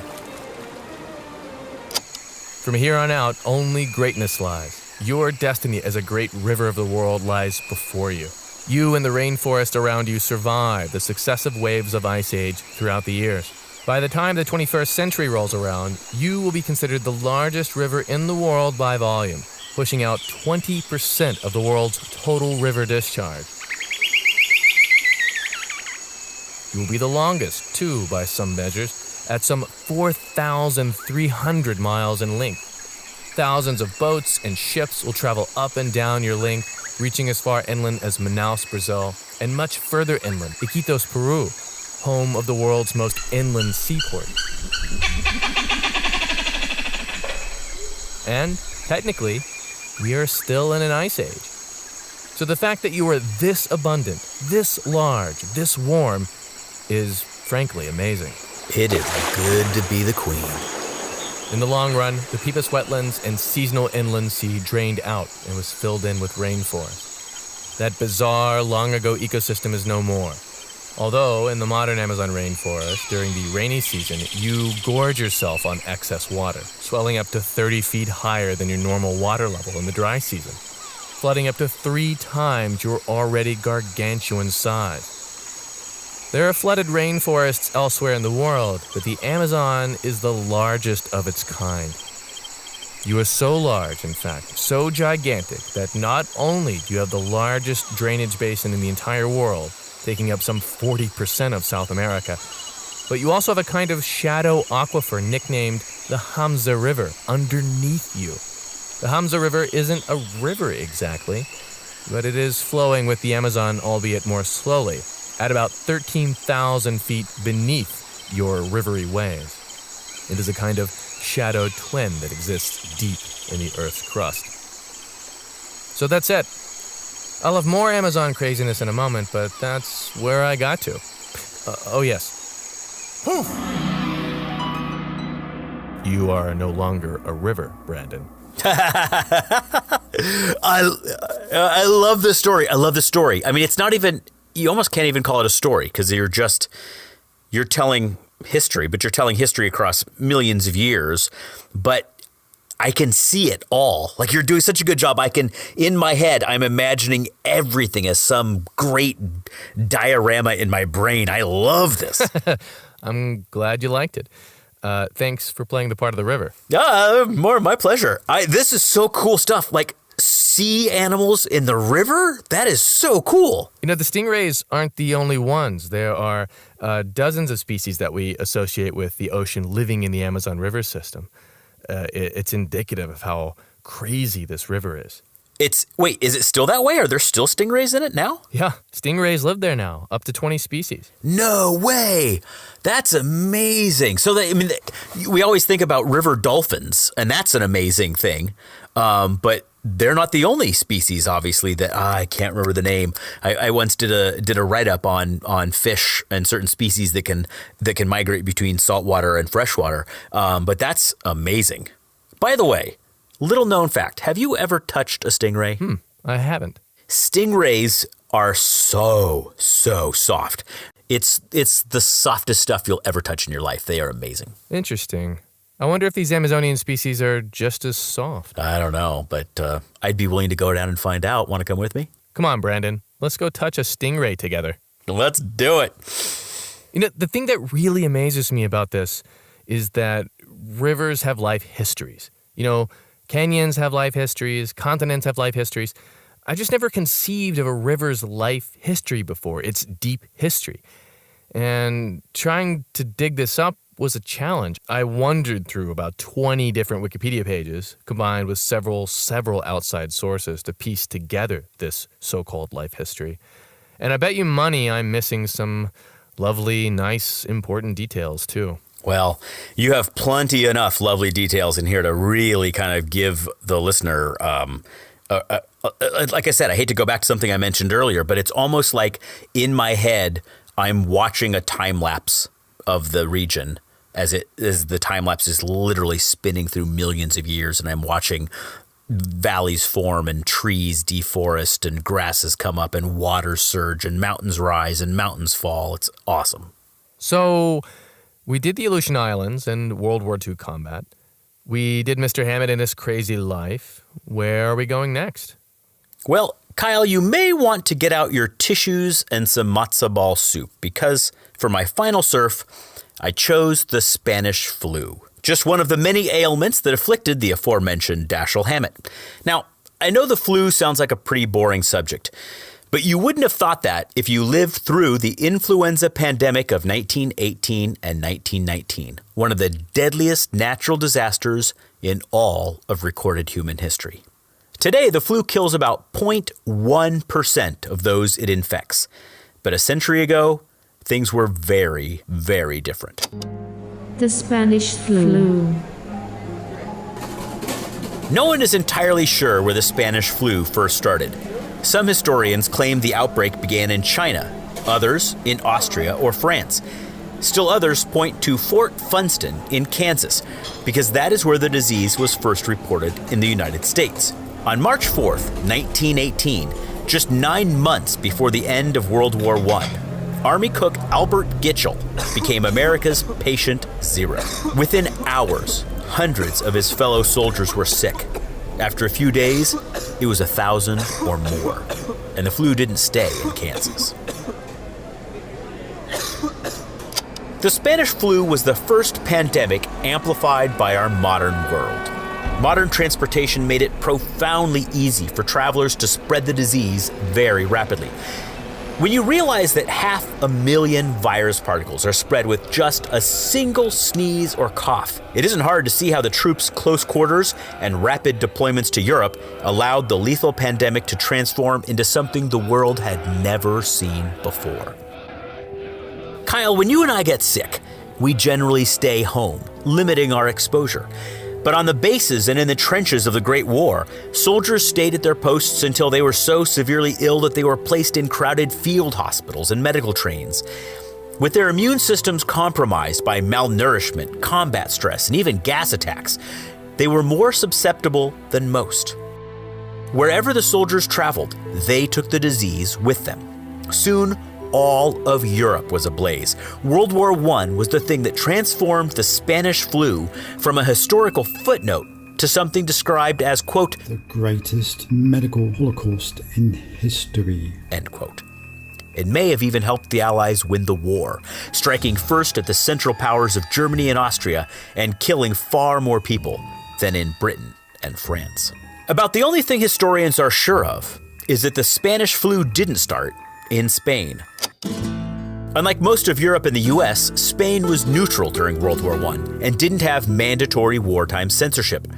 From here on out, only greatness lies. Your destiny as a great river of the world lies before you. You and the rainforest around you survive the successive waves of ice age throughout the years. By the time the 21st century rolls around, you will be considered the largest river in the world by volume, pushing out 20% of the world's total river discharge. You will be the longest, too, by some measures, at some 4,300 miles in length. Thousands of boats and ships will travel up and down your length, reaching as far inland as Manaus, Brazil, and much further inland, Iquitos, Peru, home of the world's most inland seaport. And, technically, we are still in an ice age. So the fact that you are this abundant, this large, this warm, is frankly amazing. It is good to be the queen. In the long run, the Pepus wetlands and seasonal inland sea drained out and was filled in with rainforest. That bizarre, long-ago ecosystem is no more. Although, in the modern Amazon rainforest, during the rainy season, you gorge yourself on excess water, swelling up to 30 feet higher than your normal water level in the dry season, flooding up to 3 times your already gargantuan size. There are flooded rainforests elsewhere in the world, but the Amazon is the largest of its kind. You are so large, in fact, so gigantic, that not only do you have the largest drainage basin in the entire world, taking up some 40% of South America, but you also have a kind of shadow aquifer nicknamed the Hamza River underneath you. The Hamza River isn't a river exactly, but it is flowing with the Amazon, albeit more slowly, at about 13,000 feet beneath your rivery waves. It is a kind of shadow twin that exists deep in the Earth's crust. So that's it. I'll have more Amazon craziness in a moment, but that's where I got to. Oh yes. Whew. You are no longer a river, Brandon. I love this story. I love this story. I mean, it's not even, you almost can't even call it a story because you're telling history, but you're telling history across millions of years. But I can see it all. Like, you're doing such a good job. In my head, I'm imagining everything as some great diorama in my brain. I love this. I'm glad you liked it. Thanks for playing the part of the river. More my pleasure. This is so cool stuff. Like, sea animals in the river? That is so cool. You know, the stingrays aren't the only ones. There are dozens of species that we associate with the ocean living in the Amazon River system. It's indicative of how crazy this river is. Wait, is it still that way? Are there still stingrays in it now? Yeah, stingrays live there now, up to 20 species. No way. That's amazing. So, we always think about river dolphins, and that's an amazing thing. But they're not the only species, obviously, that I can't remember the name. I once did a write-up on fish and certain species that can migrate between saltwater and freshwater. But that's amazing. By the way, little known fact, have you ever touched a stingray? I haven't. Stingrays are so soft. It's the softest stuff you'll ever touch in your life. They are amazing. Interesting. I wonder if these Amazonian species are just as soft. I don't know, but I'd be willing to go down and find out. Want to come with me? Come on, Brandon. Let's go touch a stingray together. Let's do it. You know, the thing that really amazes me about this is that rivers have life histories. You know, canyons have life histories, continents have life histories. I just never conceived of a river's life history before, its deep history. And trying to dig this up was a challenge. I wandered through about 20 different Wikipedia pages, combined with several outside sources to piece together this so-called life history. And I bet you money I'm missing some lovely, nice, important details too. Well, you have plenty enough lovely details in here to really kind of give the listener, like I said, I hate to go back to something I mentioned earlier, but it's almost like in my head, I'm watching a time lapse of the region as the time lapse is literally spinning through millions of years, and I'm watching valleys form and trees deforest and grasses come up and waters surge and mountains rise and mountains fall. It's awesome. So we did the Aleutian Islands and World War II combat. We did Mr. Hammett and his crazy life. Where are we going next? Well, Kyle, you may want to get out your tissues and some matzo ball soup because for my final surf, I chose the Spanish flu, just one of the many ailments that afflicted the aforementioned Dashiell Hammett. Now, I know the flu sounds like a pretty boring subject, but you wouldn't have thought that if you lived through the influenza pandemic of 1918 and 1919, one of the deadliest natural disasters in all of recorded human history. Today, the flu kills about 0.1% of those it infects, but a century ago, things were very, very different. The Spanish flu. No one is entirely sure where the Spanish flu first started. Some historians claim the outbreak began in China, others in Austria or France. Still others point to Fort Funston in Kansas, because that is where the disease was first reported in the United States. On March 4th, 1918, just 9 months before the end of World War I, Army cook Albert Gitchell became America's patient zero. Within hours, hundreds of his fellow soldiers were sick. After a few days, it was 1,000 or more, and the flu didn't stay in Kansas. The Spanish flu was the first pandemic amplified by our modern world. Modern transportation made it profoundly easy for travelers to spread the disease very rapidly. When you realize that 500,000 virus particles are spread with just a single sneeze or cough, it isn't hard to see how the troops' close quarters and rapid deployments to Europe allowed the lethal pandemic to transform into something the world had never seen before. Kyle, when you and I get sick, we generally stay home, limiting our exposure. But on the bases and in the trenches of the Great War, soldiers stayed at their posts until they were so severely ill that they were placed in crowded field hospitals and medical trains. With their immune systems compromised by malnourishment, combat stress, and even gas attacks, they were more susceptible than most. Wherever the soldiers traveled, they took the disease with them. Soon, all of Europe was ablaze. World War I was the thing that transformed the Spanish flu from a historical footnote to something described as, quote, the greatest medical holocaust in history, end quote. It may have even helped the Allies win the war, striking first at the Central Powers of Germany and Austria and killing far more people than in Britain and France. About the only thing historians are sure of is that the Spanish flu didn't start in Spain. Unlike most of Europe and the US, Spain was neutral during World War I and didn't have mandatory wartime censorship.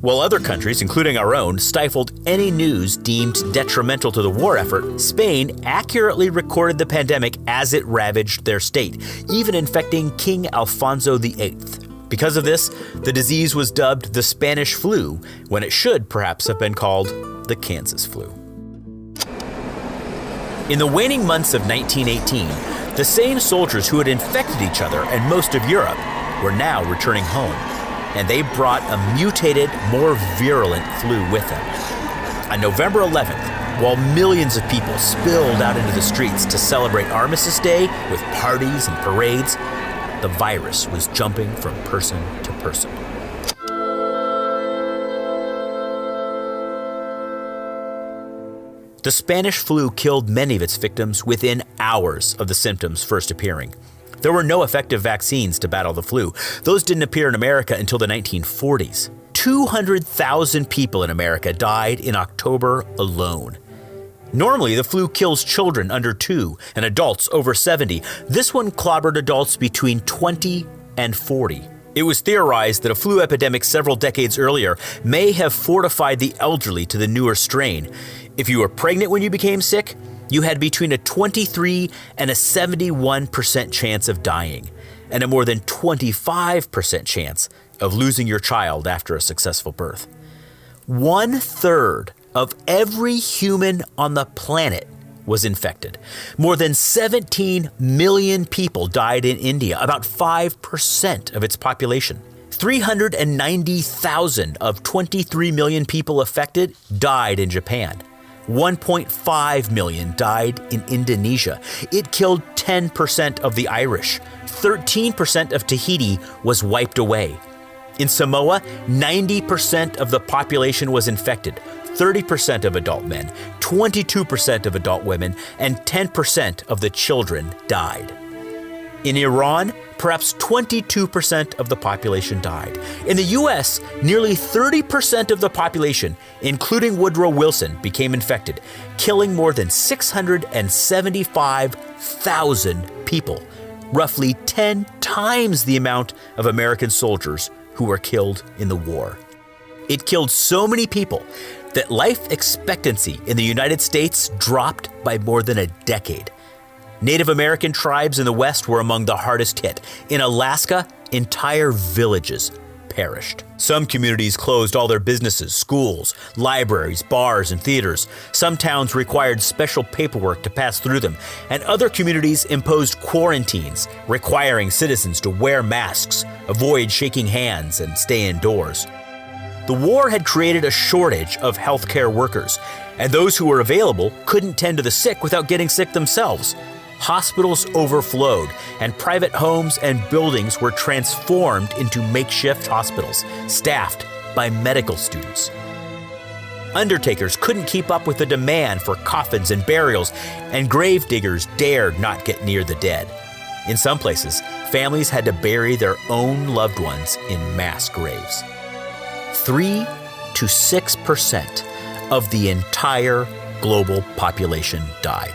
While other countries, including our own, stifled any news deemed detrimental to the war effort, Spain accurately recorded the pandemic as it ravaged their state, even infecting King Alfonso VIII. Because of this, the disease was dubbed the Spanish flu, when it should perhaps have been called the Kansas flu. In the waning months of 1918, the same soldiers who had infected each other and most of Europe were now returning home, and they brought a mutated, more virulent flu with them. On November 11th, while millions of people spilled out into the streets to celebrate Armistice Day with parties and parades, the virus was jumping from person to person. The Spanish flu killed many of its victims within hours of the symptoms first appearing. There were no effective vaccines to battle the flu. Those didn't appear in America until the 1940s. 200,000 people in America died in October alone. Normally, the flu kills children under 2 and adults over 70. This one clobbered adults between 20 and 40. It was theorized that a flu epidemic several decades earlier may have fortified the elderly to the newer strain. If you were pregnant when you became sick, you had between a 23 and a 71% chance of dying, and a more than 25% chance of losing your child after a successful birth. 1/3 of every human on the planet was infected. More than 17 million people died in India, about 5% of its population. 390,000 of 23 million people affected died in Japan. 1.5 million died in Indonesia. It killed 10% of the Irish. 13% of Tahiti was wiped away. In Samoa, 90% of the population was infected. 30% of adult men, 22% of adult women, and 10% of the children died. In Iran, perhaps 22% of the population died. In the US, nearly 30% of the population, including Woodrow Wilson, became infected, killing more than 675,000 people, roughly 10 times the amount of American soldiers who were killed in the war. It killed so many people that life expectancy in the United States dropped by more than a decade. Native American tribes in the West were among the hardest hit. In Alaska, entire villages perished. Some communities closed all their businesses, schools, libraries, bars, and theaters. Some towns required special paperwork to pass through them, and other communities imposed quarantines, requiring citizens to wear masks, avoid shaking hands, and stay indoors. The war had created a shortage of healthcare workers, and those who were available couldn't tend to the sick without getting sick themselves. Hospitals overflowed, and private homes and buildings were transformed into makeshift hospitals, staffed by medical students. Undertakers couldn't keep up with the demand for coffins and burials, and grave diggers dared not get near the dead. In some places, families had to bury their own loved ones in mass graves. 3 to 6% of the entire global population died.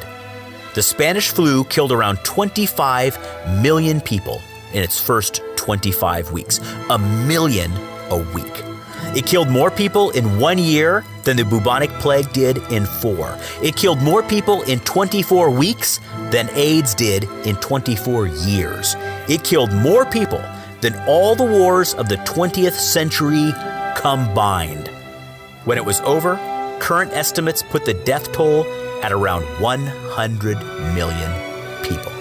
The Spanish flu killed around 25 million people in its first 25 weeks, 1 million a week. It killed more people in 1 year than the bubonic plague did in 4. It killed more people in 24 weeks than AIDS did in 24 years. It killed more people than all the wars of the 20th century combined. When it was over, current estimates put the death toll at around 100 million people.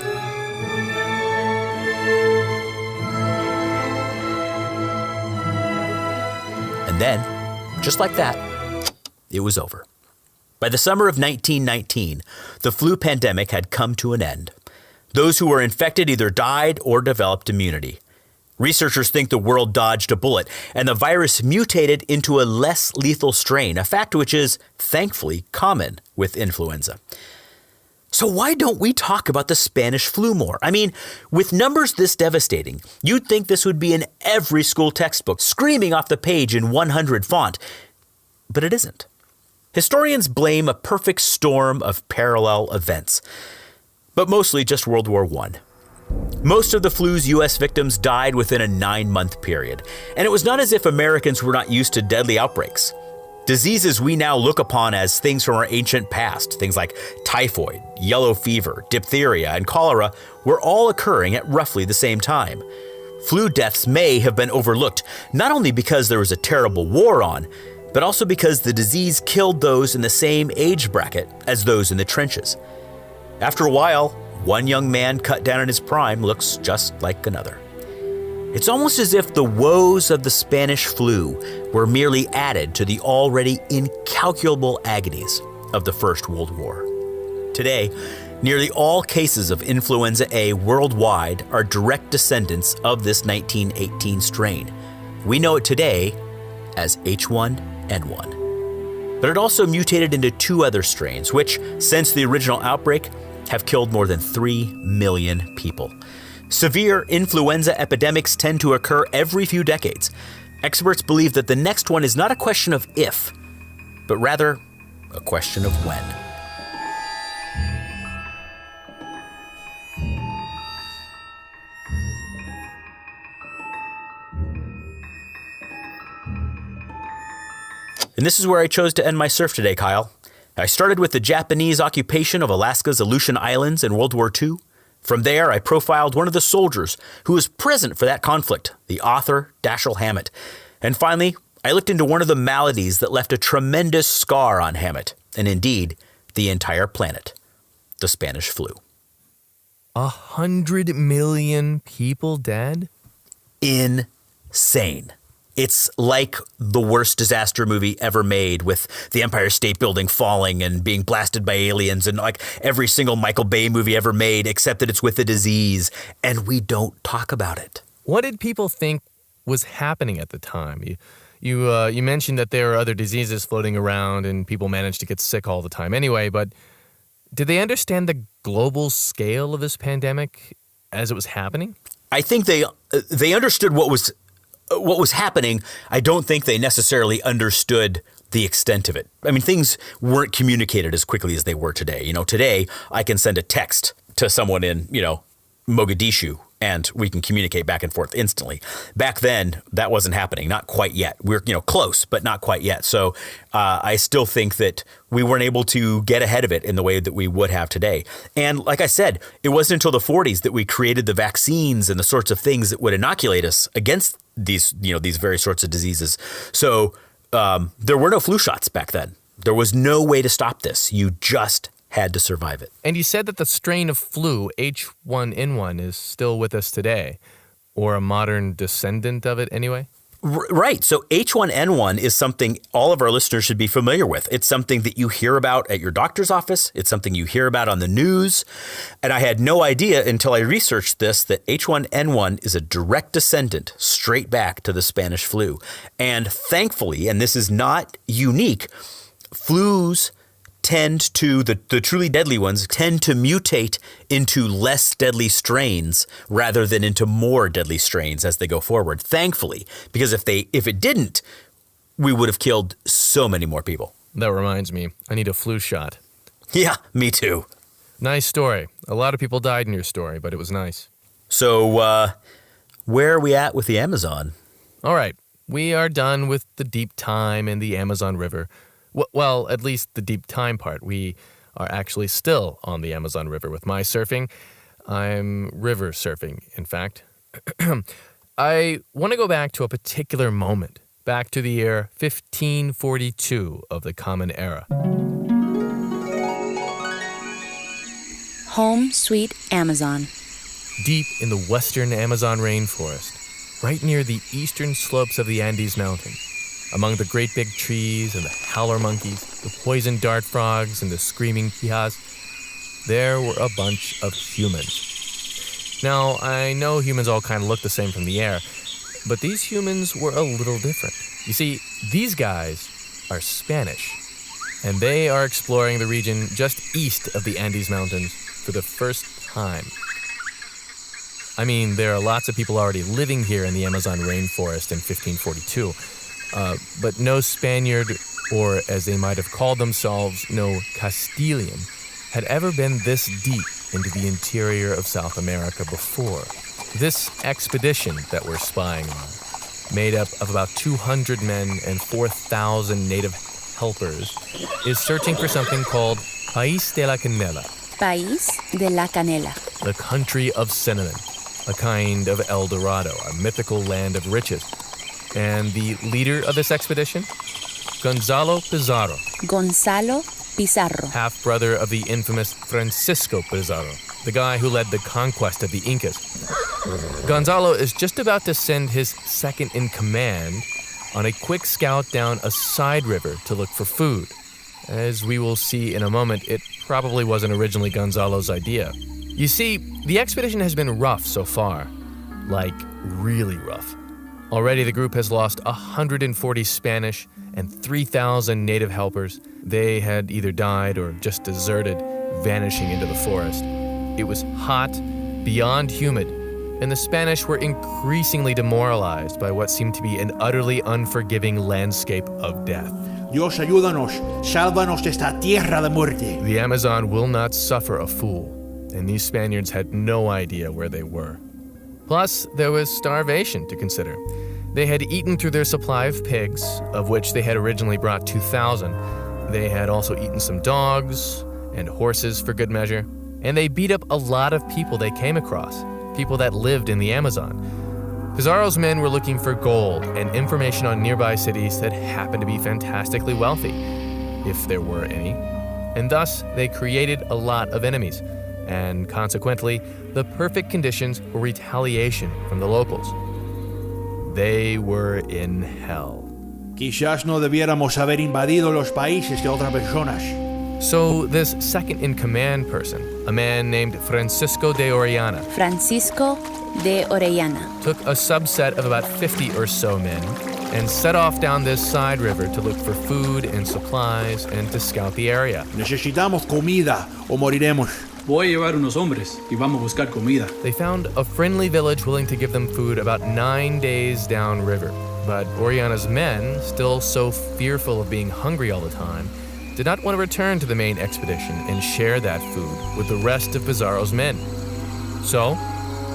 And then, just like that, it was over. By the summer of 1919, the flu pandemic had come to an end. Those who were infected either died or developed immunity. Researchers think the world dodged a bullet, and the virus mutated into a less lethal strain, a fact which is, thankfully, common with influenza. So why don't we talk about the Spanish flu more? I mean, with numbers this devastating, you'd think this would be in every school textbook, screaming off the page in 100 font. but it isn't. Historians blame a perfect storm of parallel events, but mostly just World War I. Most of the flu's U.S. victims died within a 9-month period, and it was not as if Americans were not used to deadly outbreaks. Diseases we now look upon as things from our ancient past, things like typhoid, yellow fever, diphtheria, and cholera, were all occurring at roughly the same time. Flu deaths may have been overlooked, not only because there was a terrible war on, but also because the disease killed those in the same age bracket as those in the trenches. After a while, one young man cut down in his prime looks just like another. It's almost as if the woes of the Spanish flu were merely added to the already incalculable agonies of the First World War. Today, nearly all cases of influenza A worldwide are direct descendants of this 1918 strain. We know it today as H1N1. But it also mutated into 2 other strains, which, since the original outbreak, have killed more than 3 million people. Severe influenza epidemics tend to occur every few decades. Experts believe that the next one is not a question of if, but rather a question of when. And this is where I chose to end my surf today, Kyle. I started with the Japanese occupation of Alaska's Aleutian Islands in World War II. From there, I profiled one of the soldiers who was present for that conflict, the author Dashiell Hammett. And finally, I looked into one of the maladies that left a tremendous scar on Hammett, and indeed, the entire planet, the Spanish flu. 100 million people dead? Insane. It's like the worst disaster movie ever made, with the Empire State Building falling and being blasted by aliens, and like every single Michael Bay movie ever made, except that it's with a disease, and we don't talk about it. What did people think was happening at the time? You mentioned that there are other diseases floating around and people managed to get sick all the time anyway, but did they understand the global scale of this pandemic as it was happening? I think they understood what was happening. I don't think they necessarily understood the extent of it. I mean, things weren't communicated as quickly as they were today. Today I can send a text to someone in, Mogadishu, and we can communicate back and forth instantly. Back then, that wasn't happening. Not quite yet. We're, close, but not quite yet. So I still think that we weren't able to get ahead of it in the way that we would have today. And like I said, it wasn't until the 40s that we created the vaccines and the sorts of things that would inoculate us against these very sorts of diseases. So there were no flu shots back then. There was no way to stop this. You just had to survive it. And you said that the strain of flu, H1N1, is still with us today, or a modern descendant of it anyway? Right. So H1N1 is something all of our listeners should be familiar with. It's something that you hear about at your doctor's office. It's something you hear about on the news. And I had no idea until I researched this that H1N1 is a direct descendant straight back to the Spanish flu. And thankfully, and this is not unique, flus tend to, the truly deadly ones, tend to mutate into less deadly strains rather than into more deadly strains as they go forward. Thankfully, because if it didn't, we would have killed so many more people. That reminds me, I need a flu shot. Yeah, me too. Nice story. A lot of people died in your story, but it was nice. So, where are we at with the Amazon? All right, we are done with the deep time in the Amazon River. Well, at least the deep time part. We are actually still on the Amazon River with my surfing. I'm river surfing, in fact. I want to go back to a particular moment, back to the year 1542 of the Common Era. Home sweet Amazon. Deep in the western Amazon rainforest, right near the eastern slopes of the Andes Mountain. Among the great big trees and the howler monkeys, the poison dart frogs and the screaming pihas, there were a bunch of humans. Now, I know humans all kind of look the same from the air, but these humans were a little different. You see, these guys are Spanish, and they are exploring the region just east of the Andes Mountains for the first time. I mean, there are lots of people already living here in the Amazon rainforest in 1542, but no Spaniard or as they might have called themselves, no Castilian, had ever been this deep into the interior of South America before. This expedition that we're spying on, made up of about 200 men and 4,000 native helpers, is searching for something called País de la Canela. País de la Canela. The country of cinnamon, a kind of El Dorado, a mythical land of riches. And the leader of this expedition? Gonzalo Pizarro. Gonzalo Pizarro. Half-brother of the infamous Francisco Pizarro, the guy who led the conquest of the Incas. Gonzalo is just about to send his second-in-command on a quick scout down a side river to look for food. As we will see in a moment, it probably wasn't originally Gonzalo's idea. You see, the expedition has been rough so far. Like, really rough. Already the group has lost 140 Spanish and 3,000 native helpers. They had either died or just deserted, vanishing into the forest. It was hot, beyond humid, and the Spanish were increasingly demoralized by what seemed to be an utterly unforgiving landscape of death. Dios ayúdanos, sálvanos de esta tierra de muerte. The Amazon will not suffer a fool, and these Spaniards had no idea where they were. Plus, there was starvation to consider. They had eaten through their supply of pigs, of which they had originally brought 2,000. They had also eaten some dogs and horses for good measure, and they beat up a lot of people they came across, people that lived in the Amazon. Pizarro's men were looking for gold and information on nearby cities that happened to be fantastically wealthy, if there were any, and thus they created a lot of enemies, and consequently, the perfect conditions for retaliation from the locals. They were in hell. Quizás no debiéramos haber invadido los países de otras personas. So this second-in-command person, a man named Francisco de Orellana, took a subset of about 50 or so men and set off down this side river to look for food and supplies and to scout the area. Necesitamos comida o moriremos. Voy a llevar unos hombres y vamos a buscar comida. They found a friendly village willing to give them food about 9 days downriver. But Orellana's men, still so fearful of being hungry all the time, did not want to return to the main expedition and share that food with the rest of Pizarro's men. So,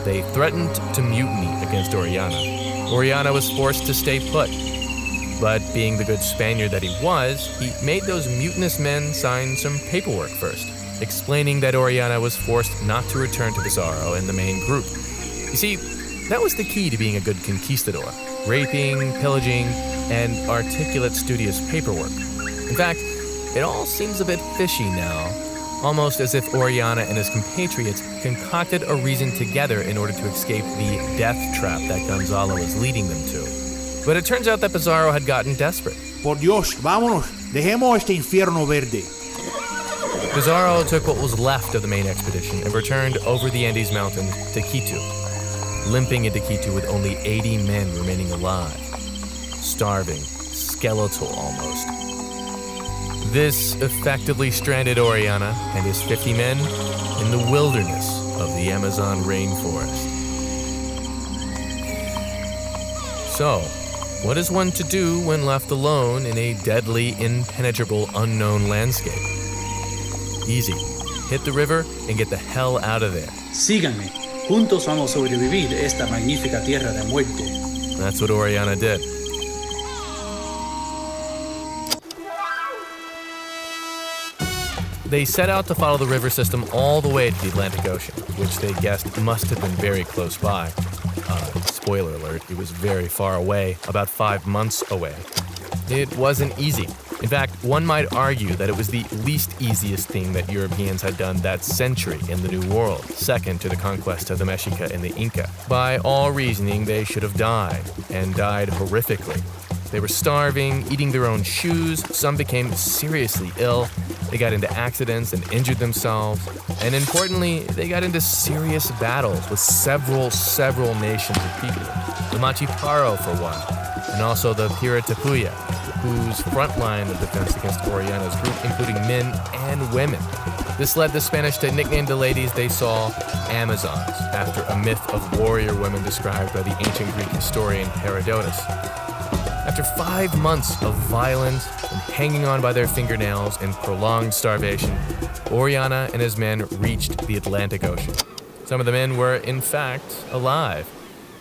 they threatened to mutiny against Orellana. Orellana was forced to stay put. But being the good Spaniard that he was, he made those mutinous men sign some paperwork first, explaining that Orellana was forced not to return to Pizarro and the main group. You see, that was the key to being a good conquistador: raping, pillaging, and articulate, studious paperwork. In fact, it all seems a bit fishy now, almost as if Orellana and his compatriots concocted a reason together in order to escape the death trap that Gonzalo was leading them to. But it turns out that Pizarro had gotten desperate. Por Dios, vámonos, dejemos este infierno verde. Pizarro took what was left of the main expedition and returned over the Andes Mountains to Quito, limping into Quito with only 80 men remaining alive, starving, skeletal almost. This effectively stranded Orellana and his 50 men in the wilderness of the Amazon rainforest. So, what is one to do when left alone in a deadly, impenetrable, unknown landscape? Easy. Hit the river and get the hell out of there. Síganme. Juntos vamos a sobrevivir esta magnífica tierra de muerte. That's what Orellana did. They set out to follow the river system all the way to the Atlantic Ocean, which they guessed must have been very close by. Spoiler alert, it was very far away, about 5 months away. It wasn't easy. In fact, one might argue that it was the least easiest thing that Europeans had done that century in the New World, second to the conquest of the Mexica and the Inca. By all reasoning, they should have died, and died horrifically. They were starving, eating their own shoes, some became seriously ill, they got into accidents and injured themselves, and importantly, they got into serious battles with several nations of people. The Machiparo, for one, and also the Piratapuya, whose front line of defense against Orellana's group including men and women. This led the Spanish to nickname the ladies they saw Amazons, after a myth of warrior women described by the ancient Greek historian Herodotus. After 5 months of violence and hanging on by their fingernails and prolonged starvation, Orellana and his men reached the Atlantic Ocean. Some of the men were, in fact, alive,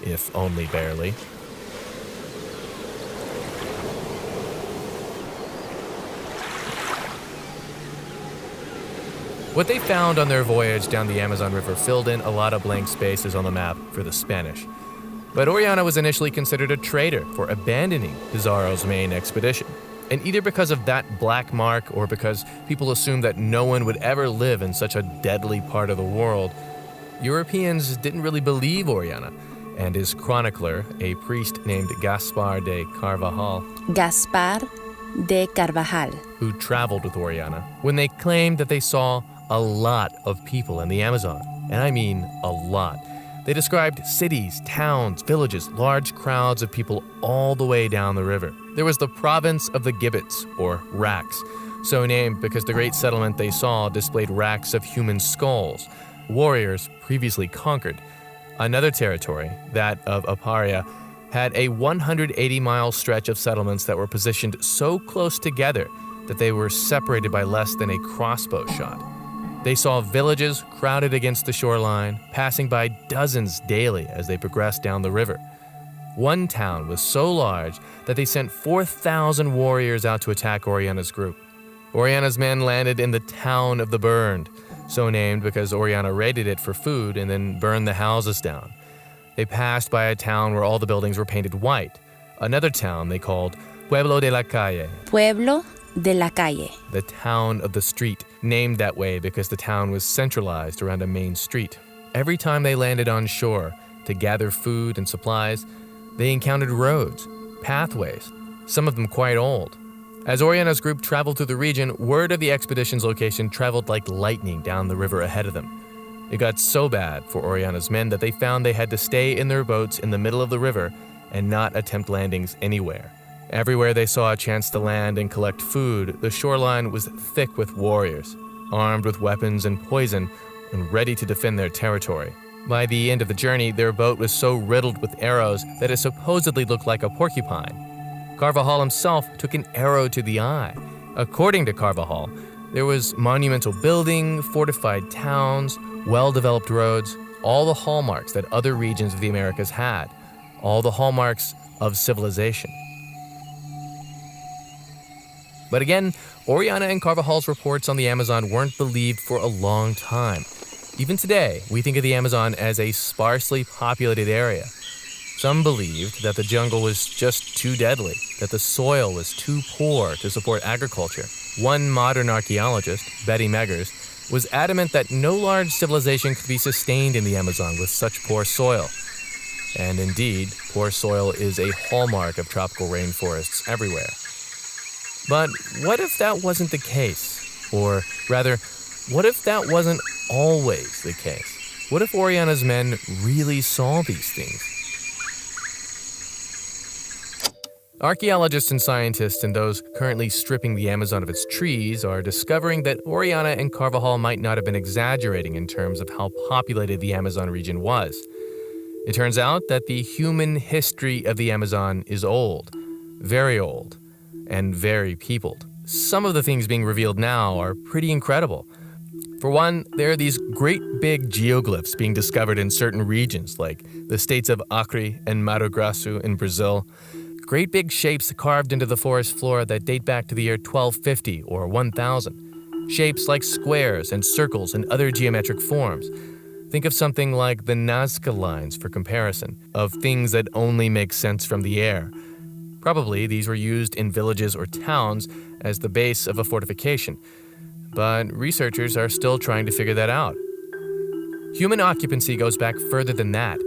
if only barely. What they found on their voyage down the Amazon River filled in a lot of blank spaces on the map for the Spanish. But Orellana was initially considered a traitor for abandoning Pizarro's main expedition. And either because of that black mark or because people assumed that no one would ever live in such a deadly part of the world, Europeans didn't really believe Orellana and his chronicler, a priest named Gaspar de Carvajal. Gaspar de Carvajal, who traveled with Orellana, when they claimed that they saw a lot of people in the Amazon. And I mean a lot. They described cities, towns, villages, large crowds of people all the way down the river. There was the province of the gibbets, or racks, so named because the great settlement they saw displayed racks of human skulls, warriors previously conquered. Another territory, that of Aparia, had a 180-mile stretch of settlements that were positioned so close together that they were separated by less than a crossbow shot. They saw villages crowded against the shoreline, passing by dozens daily as they progressed down the river. One town was so large that they sent 4,000 warriors out to attack Orellana's group. Orellana's men landed in the town of the burned, so named because Orellana raided it for food and then burned the houses down. They passed by a town where all the buildings were painted white, another town they called Pueblo de la Calle. Pueblo de la Calle, the town of the street, named that way because the town was centralized around a main street. Every time they landed on shore to gather food and supplies, they encountered roads, pathways, some of them quite old. As Orellana's group traveled through the region, word of the expedition's location traveled like lightning down the river ahead of them. It got so bad for Orellana's men that they found they had to stay in their boats in the middle of the river and not attempt landings anywhere. Everywhere they saw a chance to land and collect food, the shoreline was thick with warriors, armed with weapons and poison, and ready to defend their territory. By the end of the journey, their boat was so riddled with arrows that it supposedly looked like a porcupine. Carvajal himself took an arrow to the eye. According to Carvajal, there was monumental building, fortified towns, well-developed roads, all the hallmarks that other regions of the Americas had, all the hallmarks of civilization. But again, Orellana and Carvajal's reports on the Amazon weren't believed for a long time. Even today, we think of the Amazon as a sparsely populated area. Some believed that the jungle was just too deadly, that the soil was too poor to support agriculture. One modern archaeologist, Betty Meggers, was adamant that no large civilization could be sustained in the Amazon with such poor soil. And indeed, poor soil is a hallmark of tropical rainforests everywhere. But what if that wasn't the case? Or rather, what if that wasn't always the case? What if Orellana's men really saw these things? Archaeologists and scientists and those currently stripping the Amazon of its trees are discovering that Orellana and Carvajal might not have been exaggerating in terms of how populated the Amazon region was. It turns out that the human history of the Amazon is old, and very peopled. Some of the things being revealed now are pretty incredible. For one, there are these great big geoglyphs being discovered in certain regions, like the states of Acre and Mato Grosso in Brazil. Great big shapes carved into the forest floor that date back to the year 1250 or 1000. Shapes like squares and circles and other geometric forms. Think of something like the Nazca lines for comparison, of things that only make sense from the air. Probably these were used in villages or towns as the base of a fortification, but researchers are still trying to figure that out. Human occupancy goes back further than that.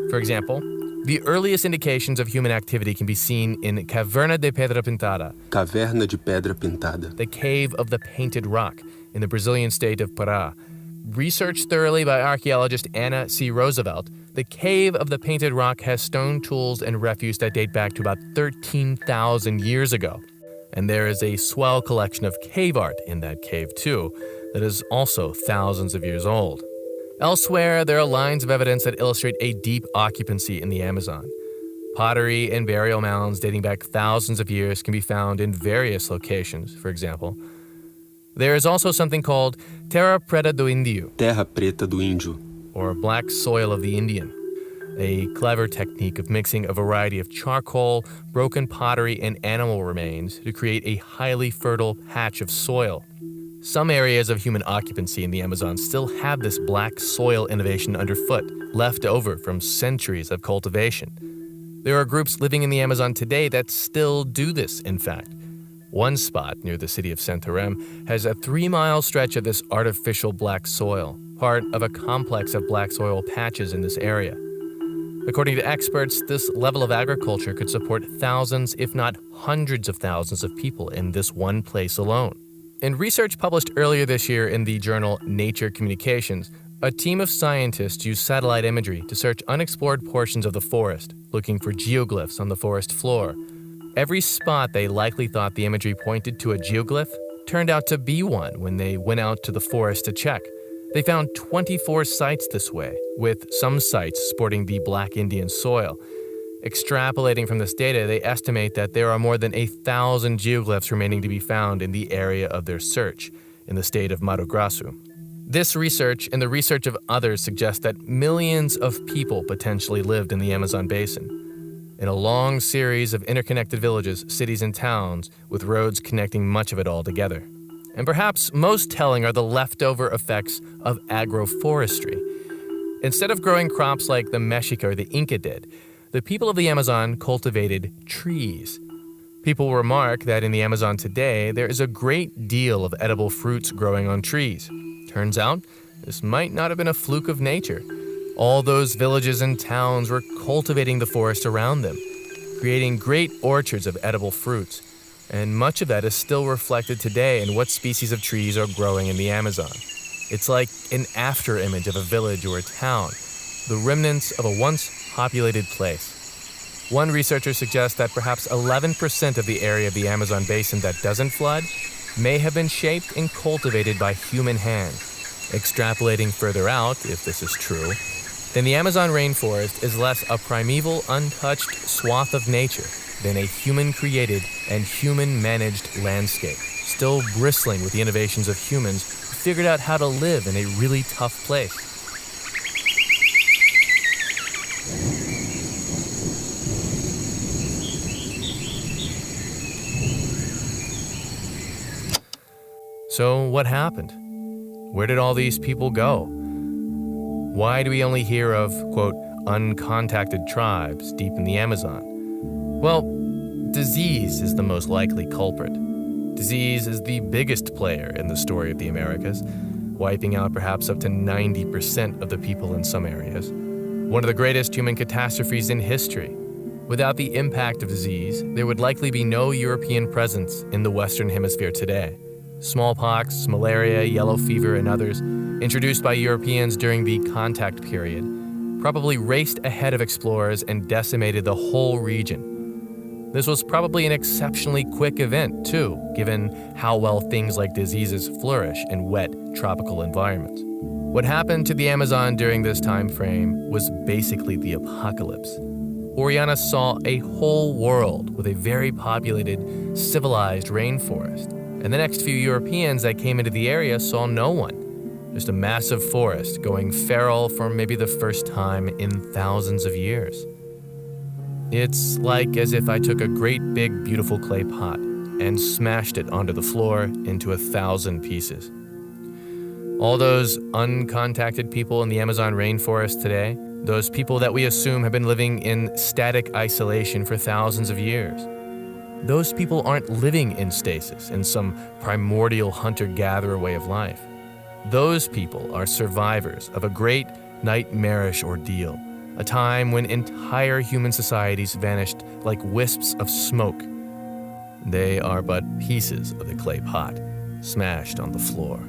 For example, the earliest indications of human activity can be seen in Caverna de Pedra Pintada, Caverna de Pedra Pintada, the Cave of the Painted Rock, in the Brazilian state of Pará. Researched thoroughly by archaeologist Anna C. Roosevelt, the Cave of the Painted Rock has stone tools and refuse that date back to about 13,000 years ago. And there is a swell collection of cave art in that cave too, that is also thousands of years old. Elsewhere, there are lines of evidence that illustrate a deep occupancy in the Amazon. Pottery and burial mounds dating back thousands of years can be found in various locations, for example. There is also something called Terra Preta do Índio, Terra Preta do Índio, or black soil of the Indian, a clever technique of mixing a variety of charcoal, broken pottery, and animal remains to create a highly fertile patch of soil. Some areas of human occupancy in the Amazon still have this black soil innovation underfoot, left over from centuries of cultivation. There are groups living in the Amazon today that still do this, in fact. One spot near the city of Santarém has a 3-mile stretch of this artificial black soil, part of a complex of black soil patches in this area. According to experts, this level of agriculture could support thousands, if not hundreds of thousands of people in this one place alone. In research published earlier this year in the journal Nature Communications, a team of scientists used satellite imagery to search unexplored portions of the forest, looking for geoglyphs on the forest floor. Every spot they likely thought the imagery pointed to a geoglyph turned out to be one when they went out to the forest to check. They found 24 sites this way, with some sites sporting the black Indian soil. Extrapolating from this data, they estimate that there are more than 1,000 geoglyphs remaining to be found in the area of their search, in the state of Mato Grosso. This research and the research of others suggest that millions of people potentially lived in the Amazon basin, in a long series of interconnected villages, cities, and towns, with roads connecting much of it all together. And perhaps most telling are the leftover effects of agroforestry. Instead of growing crops like the Mexica or the Inca did, the people of the Amazon cultivated trees. People remark that in the Amazon today, there is a great deal of edible fruits growing on trees. Turns out, this might not have been a fluke of nature. All those villages and towns were cultivating the forest around them, creating great orchards of edible fruits. And much of that is still reflected today in what species of trees are growing in the Amazon. It's like an after-image of a village or a town, the remnants of a once populated place. One researcher suggests that perhaps 11% of the area of the Amazon basin that doesn't flood may have been shaped and cultivated by human hand. Extrapolating further out, if this is true, then the Amazon rainforest is less a primeval, untouched swath of nature than a human-created and human-managed landscape, still bristling with the innovations of humans who figured out how to live in a really tough place. So what happened? Where did all these people go? Why do we only hear of, quote, uncontacted tribes deep in the Amazon? Well, disease is the most likely culprit. Disease is the biggest player in the story of the Americas, wiping out perhaps up to 90% of the people in some areas. One of the greatest human catastrophes in history. Without the impact of disease, there would likely be no European presence in the Western Hemisphere today. Smallpox, malaria, yellow fever, and others, introduced by Europeans during the contact period, probably raced ahead of explorers and decimated the whole region. This was probably an exceptionally quick event, too, given how well things like diseases flourish in wet, tropical environments. What happened to the Amazon during this time frame was basically the apocalypse. Oriana saw a whole world with a very populated, civilized rainforest. And the next few Europeans that came into the area saw no one. Just a massive forest going feral for maybe the first time in thousands of years. It's like as if I took a great big beautiful clay pot and smashed it onto the floor into 1,000 pieces. All those uncontacted people in the Amazon rainforest today, those people that we assume have been living in static isolation for thousands of years, those people aren't living in stasis, in some primordial hunter-gatherer way of life. Those people are survivors of a great nightmarish ordeal, a time when entire human societies vanished like wisps of smoke. They are but pieces of the clay pot, smashed on the floor.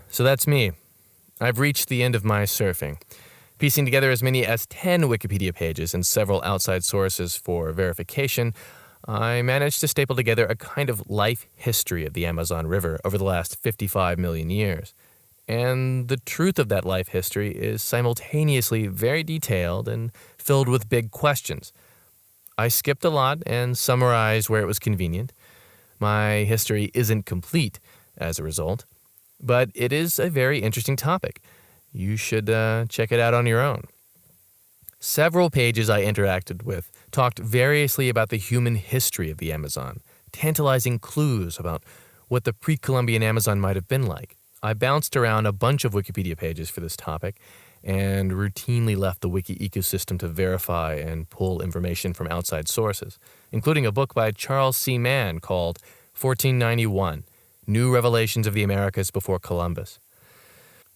So that's me. I've reached the end of my surfing. Piecing together as many as 10 Wikipedia pages and several outside sources for verification, I managed to staple together a kind of life history of the Amazon River over the last 55 million years. And the truth of that life history is simultaneously very detailed and filled with big questions. I skipped a lot and summarized where it was convenient. My history isn't complete as a result, but it is a very interesting topic. You should check it out on your own. Several pages I interacted with talked variously about the human history of the Amazon, tantalizing clues about what the pre-Columbian Amazon might have been like. I bounced around a bunch of Wikipedia pages for this topic and routinely left the wiki ecosystem to verify and pull information from outside sources, including a book by Charles C. Mann called 1491, New Revelations of the Americas Before Columbus.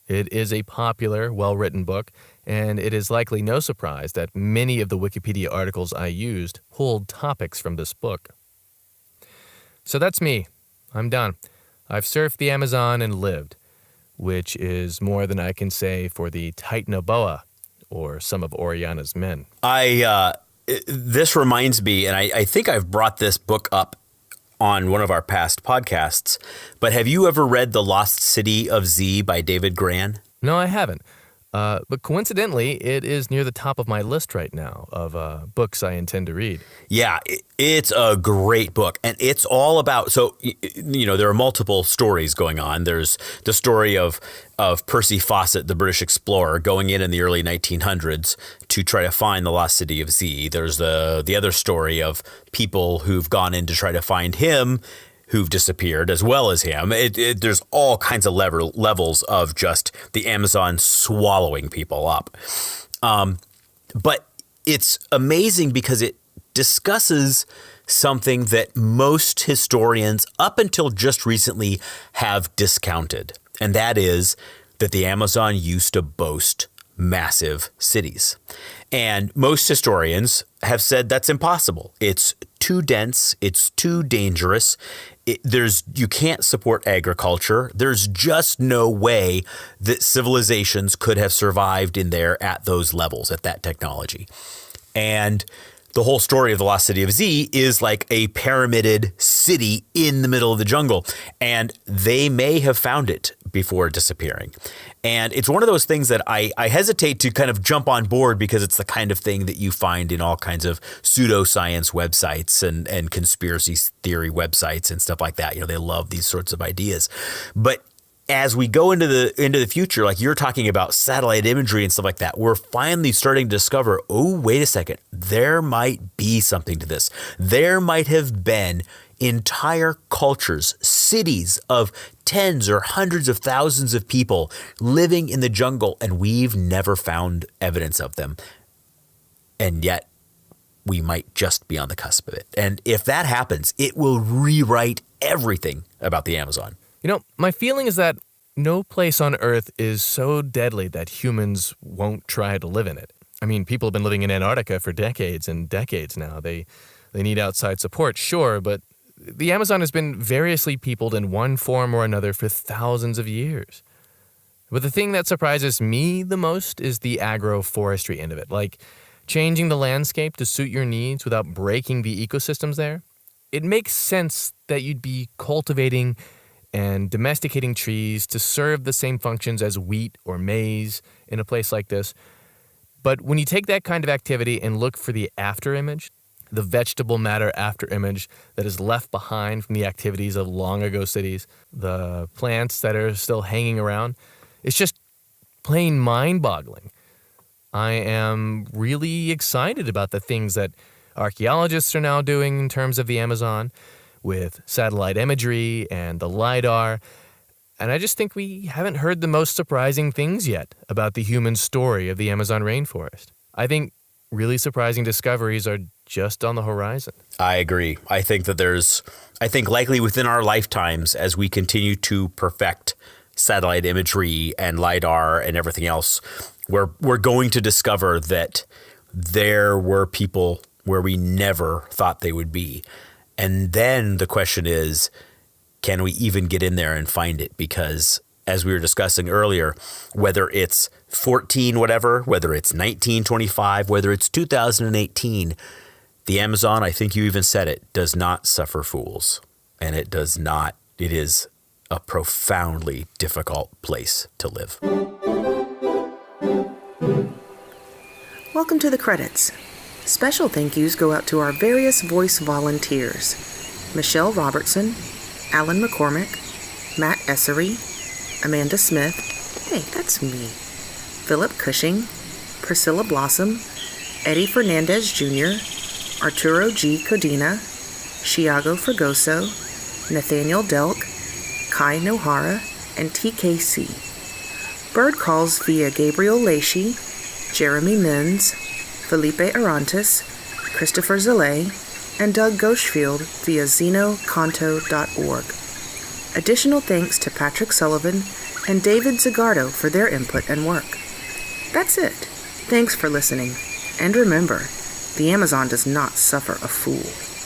It is a popular, well-written book, and it is likely no surprise that many of the Wikipedia articles I used pulled topics from this book. So that's me. I'm done. I've surfed the Amazon and lived, which is more than I can say for the Titanoboa or some of Oriana's men. This reminds me, and I think I've brought this book up on one of our past podcasts, but have you ever read The Lost City of Z by David Grann? No, I haven't. But coincidentally, it is near the top of my list right now of books I intend to read. Yeah, it's a great book. And it's all about, so, there are multiple stories going on. There's the story of Percy Fawcett, the British explorer, going in the early 1900s to try to find the lost city of Z. There's the other story of people who've gone in to try to find him, who've disappeared as well as him. There's all kinds of levels of just the Amazon swallowing people up. But it's amazing because it discusses something that most historians up until just recently have discounted. And that is that the Amazon used to boast massive cities. And most historians have said that's impossible. It's too dense. It's too dangerous. You can't support agriculture. There's just no way that civilizations could have survived in there at those levels, at that technology. And the whole story of the Lost City of Z is like a pyramided city in the middle of the jungle. And they may have found it before disappearing. And it's one of those things that I hesitate to kind of jump on board because it's the kind of thing that you find in all kinds of pseudoscience websites and conspiracy theory websites and stuff like that. They love these sorts of ideas. But as we go into the future, like you're talking about satellite imagery and stuff like that, we're finally starting to discover, oh, wait a second, there might be something to this. There might have been entire cultures, cities of tens or hundreds of thousands of people living in the jungle, and we've never found evidence of them. And yet we might just be on the cusp of it. And if that happens, it will rewrite everything about the Amazon. My feeling is that no place on Earth is so deadly that humans won't try to live in it. I mean, people have been living in Antarctica for decades and decades now. They need outside support, sure, but the Amazon has been variously peopled in one form or another for thousands of years. But the thing that surprises me the most is the agroforestry end of it, like changing the landscape to suit your needs without breaking the ecosystems there. It makes sense that you'd be cultivating and domesticating trees to serve the same functions as wheat or maize in a place like this. But when you take that kind of activity and look for the after image, the vegetable matter after image that is left behind from the activities of long ago cities, the plants that are still hanging around, it's just plain mind-boggling. I am really excited about the things that archaeologists are now doing in terms of the Amazon, with satellite imagery and the LiDAR. And I just think we haven't heard the most surprising things yet about the human story of the Amazon rainforest. I think really surprising discoveries are just on the horizon. I agree. I think likely within our lifetimes, as we continue to perfect satellite imagery and LiDAR and everything else, we're going to discover that there were people where we never thought they would be. And then the question is, can we even get in there and find it? Because as we were discussing earlier, whether it's 14 whatever, whether it's 1925, whether it's 2018, the Amazon, I think you even said it, does not suffer fools. And it does not. It is a profoundly difficult place to live. Welcome to the credits. Special thank yous go out to our various voice volunteers: Michelle Robertson, Alan McCormick, Matt Essery, Amanda Smith, hey, that's me, Philip Cushing, Priscilla Blossom, Eddie Fernandez Jr., Arturo G. Codina, Chiago Fragoso, Nathaniel Delk, Kai Nohara, and TKC. Bird calls via Gabriel Lacey, Jeremy Menz, Felipe Arantes, Christopher Zalay, and Doug Goshfield via xenoconto.org. Additional thanks to Patrick Sullivan and David Zagardo for their input and work. That's it. Thanks for listening. And remember, the Amazon does not suffer a fool.